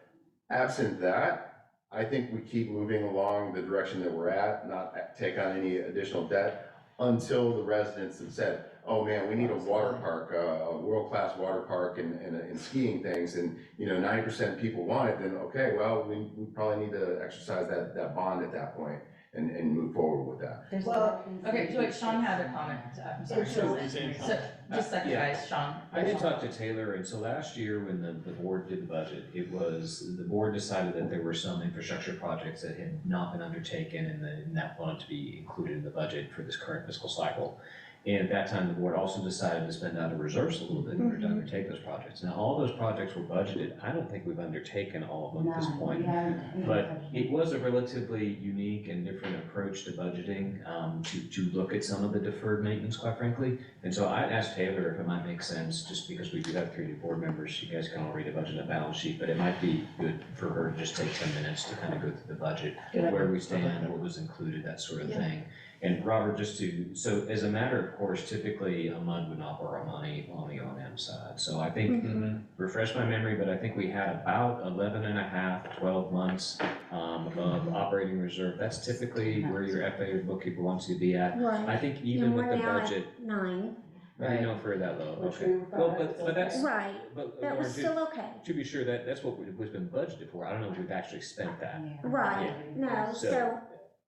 absent that, I think we keep moving along the direction that we're at, not take on any additional debt until the residents have said, oh man, we need a water park, a world-class water park and skiing things, and, 90% people want it, then, okay, well, we probably need to exercise that bond at that point and move forward with that. Well, Okay, so wait, Sean had a comment, I'm sorry. So- So, just a second, Yeah. guys, Sean. I did talk to Taylor, and so last year when the board did the budget, the board decided that there were some infrastructure projects that had not been undertaken and that wanted to be included in the budget for this current fiscal cycle. And at that time, the board also decided to spend out of reserves a little bit in order to undertake those projects. Now, all those projects were budgeted. I don't think we've undertaken all of them at this point. But it was a relatively unique and different approach to budgeting, to look at some of the deferred maintenance, quite frankly. And so I asked Taylor if it might make sense, just because we do have 3 new board members, you guys can all read a budget and balance sheet, but it might be good for her to just take 10 minutes to kind of go through the budget, where we stand, what was included, that sort of thing. And Robert, so as a matter of course, typically a MUD would not borrow money on the O&M side. So I think, refresh my memory, but I think we had about 11 and a half, 12 months of operating reserve. That's typically where your FA or bookkeeper wants you to be at. Right. I think even And with the we're now at budget. 9. I didn't know if we're that low, Which okay. we were Well, fine, but that's, Right, but that was Lauren, still okay. to be sure, that's what was been budgeted for. I don't know if we've actually spent that. Right, no, so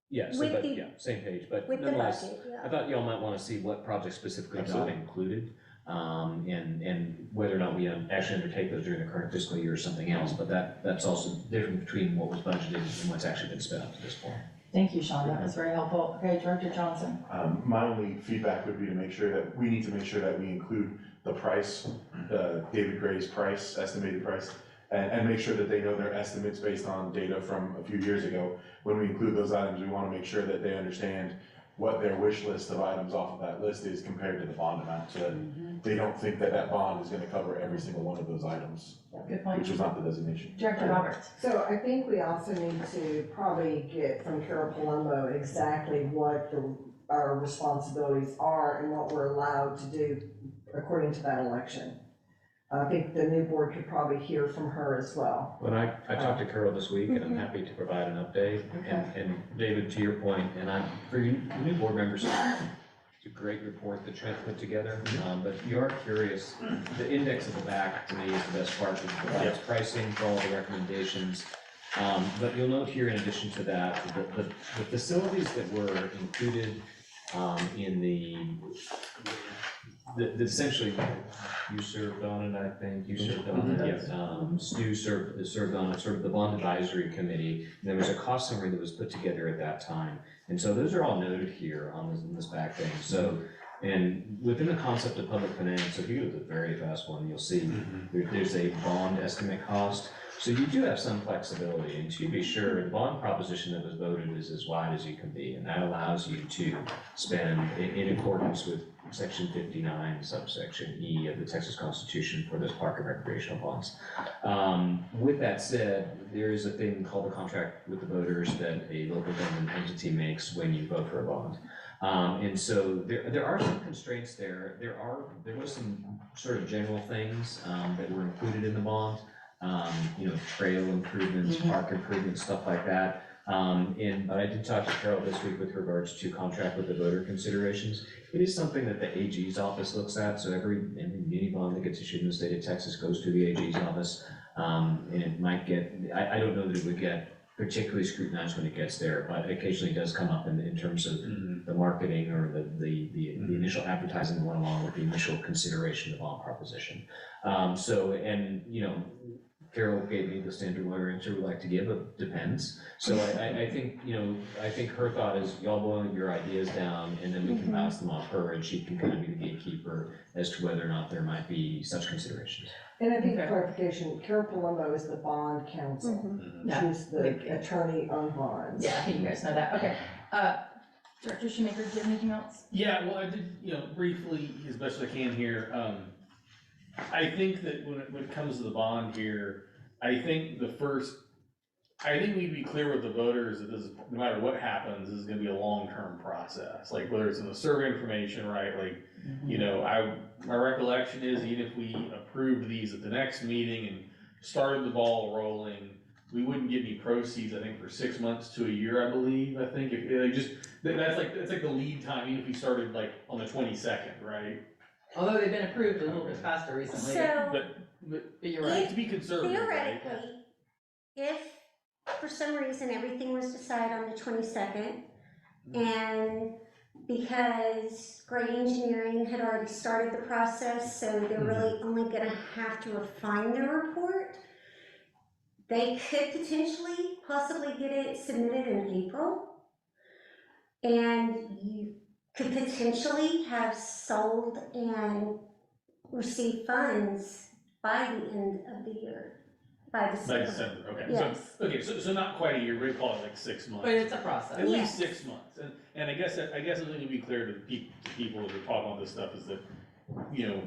Yeah, so, With but, the- yeah, same page, but with the nonetheless, budget, I yeah. thought y'all might wanna see what projects specifically got Absolutely. included. And whether or not we actually undertake those during the current fiscal year or something else, but that's also different between what was budgeted and what's actually been spent up to this point. Thank you, Sean, that was very helpful. Okay, Director Johnson. My only feedback would be to make sure that, we need to make sure that we include the price, David Gray's price, estimated price, and make sure that they know their estimates based on data from a few years ago. When we include those items, we wanna make sure that they understand what their wish list of items off of that list is compared to the bond amount, so that they don't think that that bond is gonna cover every single one of those items, Good point. which was not the designation. Director Roberts. So I think we also need to probably get from Carol Palumbo exactly what our responsibilities are and what we're allowed to do according to that election. I think the new board could probably hear from her as well. When I talked to Carol this week, and I'm happy to provide an update, and David, to your point, and for you new board members, it's a great report that Trent put together, but if you are curious, the index at the back, to me, is the best part, it provides pricing for all the recommendations. But you'll note here, in addition to that, the facilities that were included in the essentially, you served on it, I think, you served on it, yes. Stu served on it, sort of the bond advisory committee. And there was a cost summary that was put together at that time. And so those are all noted here on this back thing. So, and within the concept of public finance, so if you go to the very fast one, you'll see there's a bond estimate cost. So you do have some flexibility, and to be sure, the bond proposition that was voted is as wide as you can be, and that allows you to spend in accordance with Section 59, subsection E of the Texas Constitution for those park and recreational bonds. With that said, there is a thing called the contract with the voters that a local government entity makes when you vote for a bond. And so there are some constraints there. There was some sort of general things that were included in the bond. Trail improvements, park improvements, stuff like that. But I did talk to Carol this week with regards to contract with the voter considerations. It is something that the AG's office looks at, so every muni bond that gets issued in the state of Texas goes to the AG's office. And it might get, I don't know that it would get particularly scrutinized when it gets there, but it occasionally does come up in terms of the marketing or the initial advertising that went along with the initial consideration of the bond proposition. Carol gave me the standard lawyer answer we like to give, it depends. So I think her thought is y'all boil your ideas down and then we can pass them off her and she can kind of be the gatekeeper as to whether or not there might be such considerations. And I think clarification, Carol Palumbo is the bond counsel. Yeah. She's the attorney on bonds. Yeah, I think you guys know that. Okay. Director Shoemaker, do you have anything else? Yeah, well, I did, briefly, as best I can here, I think that when it comes to the bond here, I think we'd be clear with the voters that this is, no matter what happens, this is gonna be a long-term process, like whether it's in the survey information, right, like, my recollection is even if we approved these at the next meeting and started the ball rolling, we wouldn't get any proceeds, I think, for 6 months to a year, I believe, I think, if, they just, that's like the lead time, even if we started like on the 22nd, right? Although they've been approved a little bit faster recently. So, But you're right. to be conservative, right? theoretically, if for some reason everything was decided on the 22nd, and because Gray Engineering had already started the process, so they're really only gonna have to refine their report, they could potentially, possibly get it submitted in April. And you could potentially have sold and received funds by the end of the year, by By December. December, okay, Yes. so not quite a year, we call it like 6 months. But it's a process. At Yes. least 6 months, and I guess something to be clear to people that are talking about this stuff is that, you know,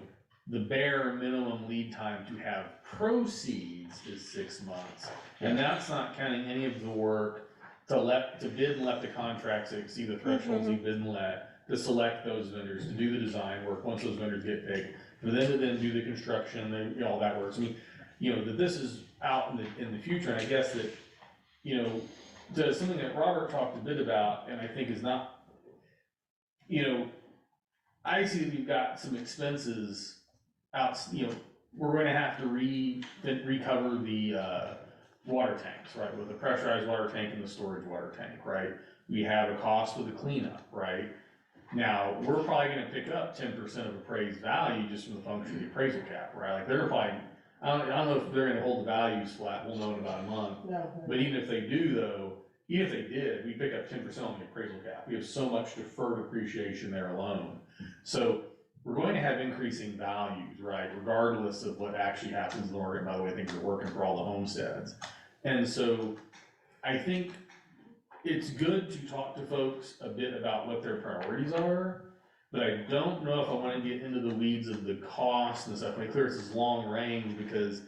the bare minimum lead time to have proceeds is 6 months. And that's not counting any of the work to bid and let the contracts that exceed the thresholds you bid and let, to select those vendors, to do the design work, once those vendors get picked, for them to then do the construction, then, you know, all that works. I mean, you know, that this is out in the future, and I guess that, you know, to something that Robert talked a bit about, and I think is not, you know, I see that we've got some expenses out, you know, we're gonna have to recover the, water tanks, right, with the pressurized water tank and the storage water tank, right? We have a cost with the cleanup, right? Now, we're probably gonna pick up 10% of appraised value just from the function of the appraisal cap, right? Like, they're probably, I don't know if they're gonna hold the values flat, we'll know in about a month. But even if they do though, even if they did, we pick up 10% on the appraisal cap. We have so much deferred appreciation there alone. So we're going to have increasing values, right, regardless of what actually happens in the market. By the way, things are working for all the homesteads. And so I think it's good to talk to folks a bit about what their priorities are, but I don't know if I want to get into the weeds of the cost and stuff. Make clear it's this long range, because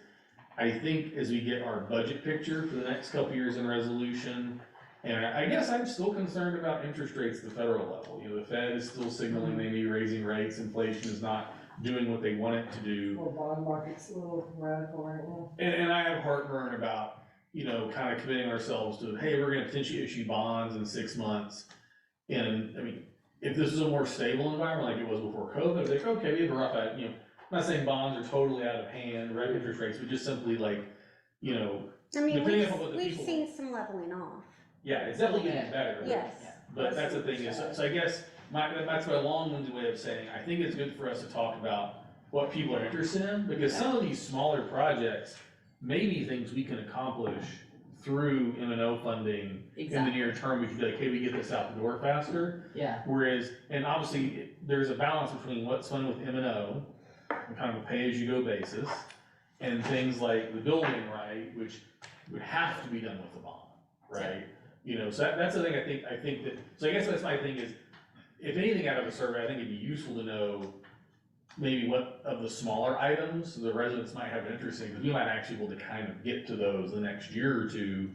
I think as we get our budget picture for the next couple of years in resolution, and I guess I'm still concerned about interest rates at the federal level. You know, the Fed is still signaling they may be raising rates, inflation is not doing what they want it to do. Well, bond market's a little radical right now. And I have heartburn about, you know, kind of committing ourselves to, hey, we're gonna potentially issue bonds in 6 months. And, I mean, if this was a more stable environment like it was before COVID, I'd be like, okay, we have a rough, you know, I'm not saying bonds are totally out of hand, right, interest rates, but just simply like, you know, I mean, depending upon what the we've people. seen some leveling off. Yeah, it's definitely getting better. Yes. But that's the thing is, so I guess that's my long-winded way of saying, I think it's good for us to talk about what people are interested in, because some of these smaller projects may be things we can accomplish through M&O funding in the near term. We can be like, hey, we get this out the door faster. Yeah. Whereas, and obviously, there's a balance between what's fun with M&O, kind of a pay-as-you-go basis, and things like the building right, which would have to be done with the bond, right? You know, so that's the thing I think that, so I guess that's my thing is, if anything out of a survey, I think it'd be useful to know maybe what of the smaller items the residents might have interest in, because we might actually be able to kind of get to those the next year or two.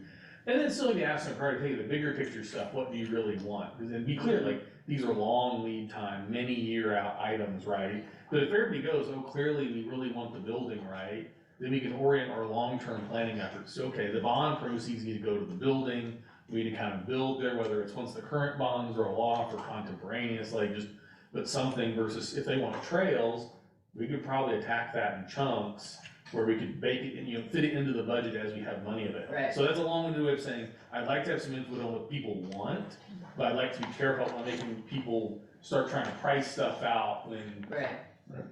And then still be asking the priority, hey, the bigger picture stuff, what do you really want? And be clear, like, these are long lead time, many year out items, right? But if everybody goes, oh, clearly we really want the building right, then we can orient our long-term planning efforts. So, okay, the bond proceeds need to go to the building. We need to kind of build there, whether it's once the current bonds roll off or contemporaneous, like just, but something versus if they want trails, we could probably attack that in chunks where we could bake it and, you know, fit it into the budget as we have money available. Right. So that's a long-winded way of saying, I'd like to have some input on what people want, but I'd like to be careful on making people start trying to price stuff out when,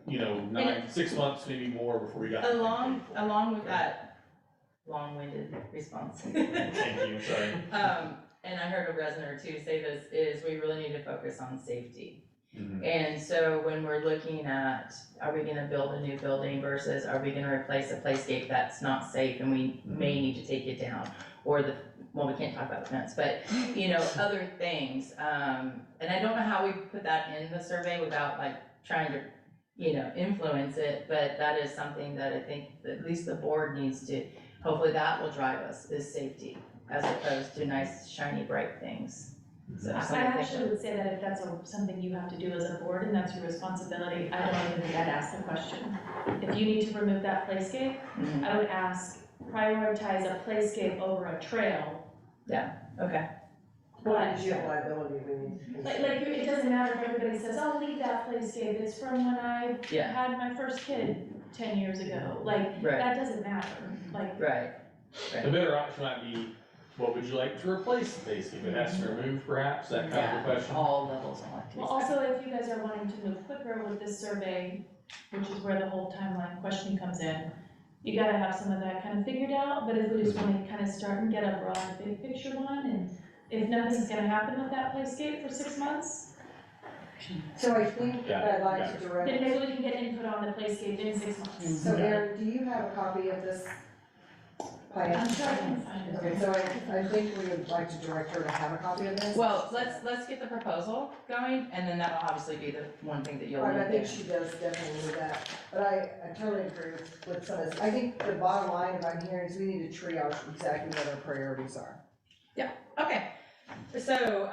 you know, 6 months, maybe more before we got. Along with that long-winded response. Thank you, sorry. And I heard a resident or two say this, is we really need to focus on safety. Mhm. And so when we're looking at, are we gonna build a new building versus are we gonna replace a playscape that's not safe and we may need to take it down? Or well, we can't talk about the fence, but, you know, other things. And I don't know how we put that in the survey without like trying to, you know, influence it, but that is something that I think at least the board needs to, hopefully that will drive us, is safety, as opposed to nice, shiny, bright things. So I something to think actually would say that if that's something you have to do as a board and that's your responsibility, I don't even think I'd ask the question. If you need to remove that playscape, Mhm. I would ask, prioritize a playscape over a trail. Okay. What is your liability when you? Like, it doesn't matter if everybody says, oh, leave that playscape, it's from when I Yeah. had my first kid 10 years ago, like, Right. that doesn't matter, like. Right. The better option might be, what would you like to replace the playscape? It has to be removed perhaps, that kind of a question? All levels I want to. Well, also, if you guys are wanting to move quicker with this survey, which is where the whole timeline question comes in, you gotta have some of that kind of figured out, but if we just wanna kind of start and get a broad, big picture one, and if nothing's gonna happen with that playscape for 6 months, So I think I'd like to direct. then maybe we can get input on the playscape in 6 months. So Erin, do you have a copy of this plan? I'm sure I can find it. Okay, so I think we would like to direct her to have a copy of this. Well, let's get the proposal going, and then that'll obviously be the one thing that you'll Right, need I think there. she does definitely need that, but I totally agree with some of this. I think the bottom line, if I'm hearing, is we need to triage exactly what our priorities are. Okay, so,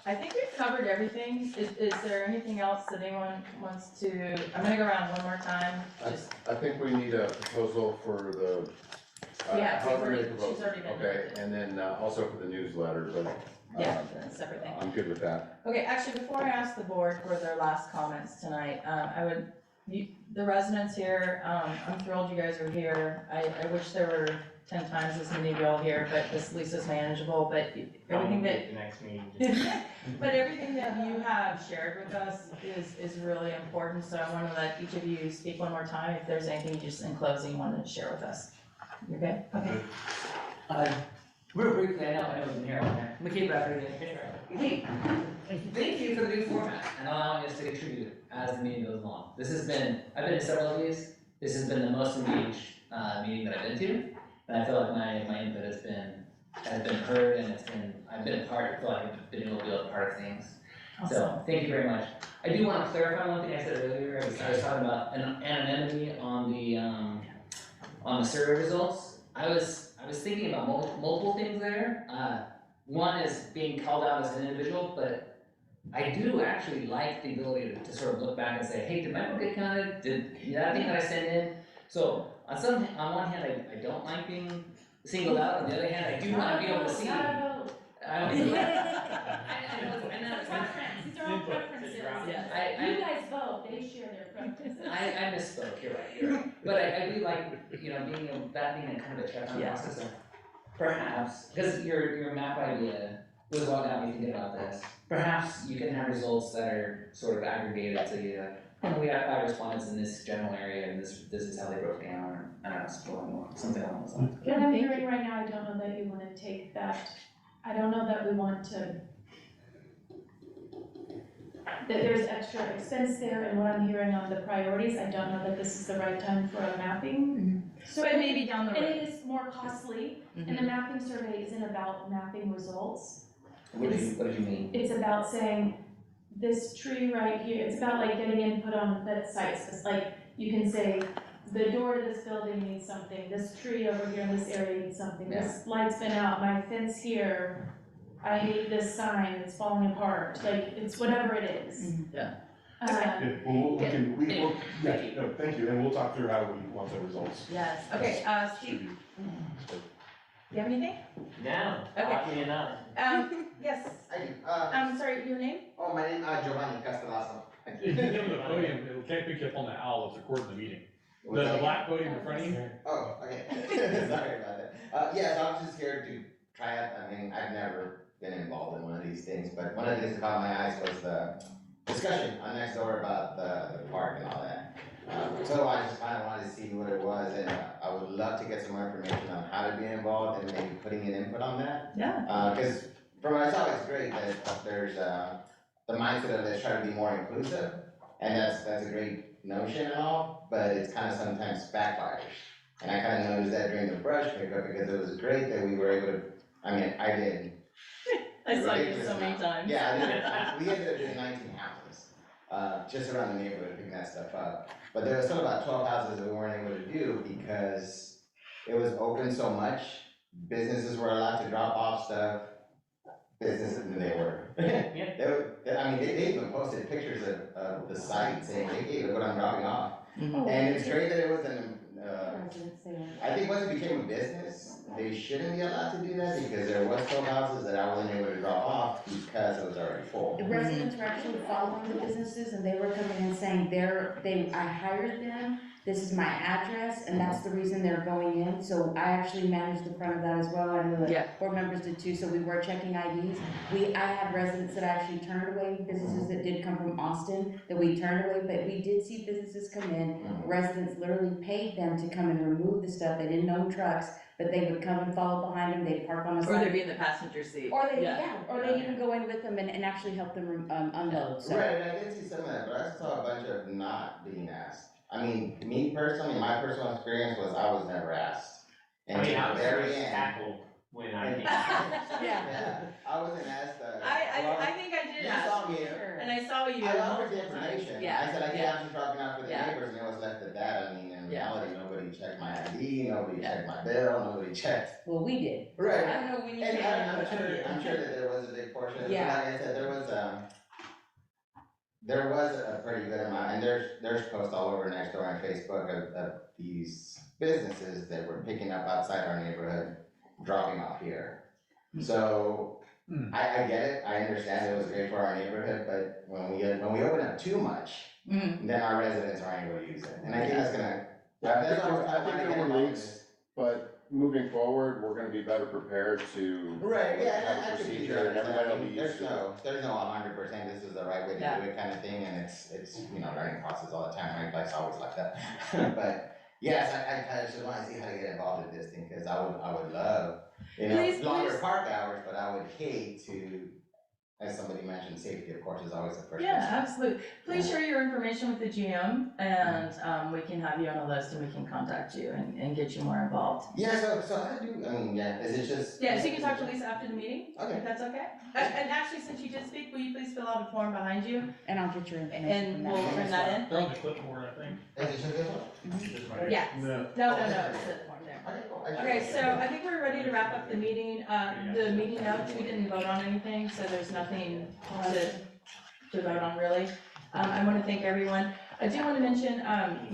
I think we've covered everything. Is there anything else that anyone wants to, I'm gonna go around one more time, just, I think we need a proposal for the, Yeah, we've however already- many proposals. she's already been Okay, with it. and then, also for the newsletter, but, yeah, that's a separate thing. I'm good with that. Okay, actually, before I ask the board for their last comments tonight, the residents here, I'm thrilled you guys are here. I wish there were 10 times as many of y'all here, but this lease is manageable, but everything that, The next meeting. but everything that you have shared with us is really important, so I wanna let each of you speak one more time, if there's anything just in closing you wanted to share with us. You good? Okay. Real briefly, I know I've been here all night. McKay Bradford, hey, thank you for the new format and allowing us to contribute as the meeting goes along. I've been to several of these, this has been the most engaged, meeting that I've been to. And I feel like my input has been heard and I've been a part, I feel like I've been able to be a part of things. So, thank you very much. I do wanna clarify one thing I said earlier, I was talking about anonymity on the survey results. I was thinking about multiple things there. One is being called out as an individual, but I do actually like the ability to sort of look back and say, hey, did my vote get counted? Did that thing that I sent in? So, on one hand, I don't like being singled out, on the other hand, I do wanna be able to see. Not a vote. I don't know. I know, Preference, these are all preferences. You guys vote, they share their preferences. I misspoke, you're right. But I do like, being a kind of a check on process of perhaps, because your map idea was what got me thinking about this. Perhaps you can have results that are sort of aggregated to you, we have 5 respondents in this general area and this is how they broke down, or I don't know, something along those lines. What I'm hearing right now, I don't know that you wanna take that, I don't know that we want to, that there's extra expense there, and what I'm hearing on the priorities, I don't know that this is the right time for a mapping. So But maybe down the And road. it is more costly, and the mapping survey isn't about mapping results. What did you mean? It's about saying, this tree right here, it's about like getting input on that site, it's like, you can say, the door to this building needs something, this tree over here in this area needs something, this light's been out, my fence here, I hate this sign, it's falling apart, like, it's whatever it is. Yeah. Yeah, well, no, thank you, and we'll talk through how we want the results. Yes, okay, Steve, you have anything? No, Okay. lock me in up. Yes, I do, I'm sorry, your name? oh, my name, Giovanni Castellaso. If you give them the podium, it can't pick you up on the owl that's recording the meeting. What's The that? black podium in front of you. Oh, okay, sorry about that. Yeah, so I was just here to try it, I mean, I've never been involved in one of these things, but one of the things that caught my eyes was the discussion on next door about the park and all that. So I just kinda wanted to see what it was, and I would love to get some more information on how to be involved and maybe putting an input on that. Yeah. Cause from what I saw, it's great that there's, the mindset of let's try to be more inclusive, and that's a great notion and all, but it's kinda sometimes backfires. And I kinda noticed that during the brush pickup, because it was great that we were able to, I mean, I did. I saw you so many times. Yeah, we ended up doing 19 houses, just around the neighborhood, picking that stuff up. But there was still about 12 houses that we weren't able to do because it was open so much. Businesses were allowed to drop off stuff. Businesses, and they were. They even posted pictures of the site saying, hey, look what I'm dropping off. And it's great that it was an, I think once it became a business, they shouldn't be allowed to do that because there was still houses that I wasn't able to drop off because it was already full. The residents were actually following the businesses and they were coming in saying I hired them, this is my address, and that's the reason they're going in. So I actually managed the front of that as well, I know Yeah. that board members did too, so we were checking IDs. I had residents that actually turned away businesses that did come from Austin, that we turned away, but we did see businesses come in. Residents literally paid them to come and remove the stuff, they didn't own trucks, but they would come and follow behind them, they'd park on the Or side. they'd be in the passenger seat. Or they, Yeah. or they even go in with them and actually help them unload, so. Right, and I did see some of that, but I saw a bunch of not being asked. I mean, me personally, my personal experience was I was never asked. And I mean, I at was the very first end. tackled when I came. Yeah, I wasn't asked, I think I did you ask, saw me. and I saw you I offered the multiple times. information. Yeah, I said, I yeah. I'm just dropping out for the Yeah. neighbors, and it was left at that. I mean, in Yeah. reality, nobody checked my ID, nobody checked my bill, nobody checked. Well, we did. Right. I don't know when you And came in, but I'm sure that there was a big portion, but Yeah. like I said, there was a pretty good amount, and there's posts all over Nextdoor and Facebook of these businesses that were picking up outside our neighborhood, dropping off here. So, I get it, I understand it was great for our neighborhood, but when we open up too much, then our residents aren't able to use it, and I think that's gonna. Yeah, that's I what I think wanna there get were involved in leaks, this. but moving forward, we're gonna be better prepared to. Right, yeah, have I a completely procedure, and everybody will understand. be used to it. There's no 100% this is the right way to Yeah. do it kind of thing, and it's, learning process all the time, right, life's always like that. But, yes, I kind of just wanna see how to get involved in this thing, cause I would love, Please, longer please. park hours, but I would hate to, as somebody mentioned, safety, of course, is always the first. Yeah, concern. absolutely. Please share your information with the GM, and we can have you on a list and we can contact you and get you more involved. Yeah, so how do, is it just? Yeah, so you can talk to Lisa after the meeting, Okay. if that's okay? And actually, since you did speak, will you please fill out a form behind you, And I'll get your information and from we'll that. turn that in? They're on the clipboard, I think. Is it just this one? Yeah. No. No, it's the form there. Okay, cool. I Okay, should- so I think we're ready to wrap up the meeting. The meeting notes, we didn't vote on anything, so there's nothing to vote on really. I wanna thank everyone. I do wanna mention,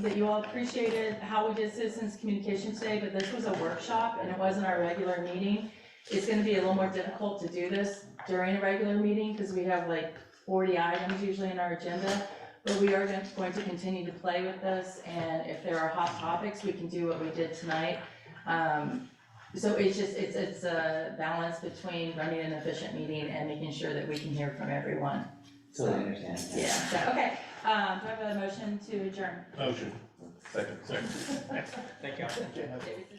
that you all appreciated how we did citizens communication today, but this was a workshop and it wasn't our regular meeting. It's gonna be a little more difficult to do this during a regular meeting, cause we have like 40 items usually in our agenda. But we are going to continue to play with this, and if there are hot topics, we can do what we did tonight. So it's just, it's a balance between running an efficient meeting and making sure that we can hear from everyone. Totally understand. Yeah, so, okay, do I have a motion to adjourn? Motion. Second. Second. Thank you. David,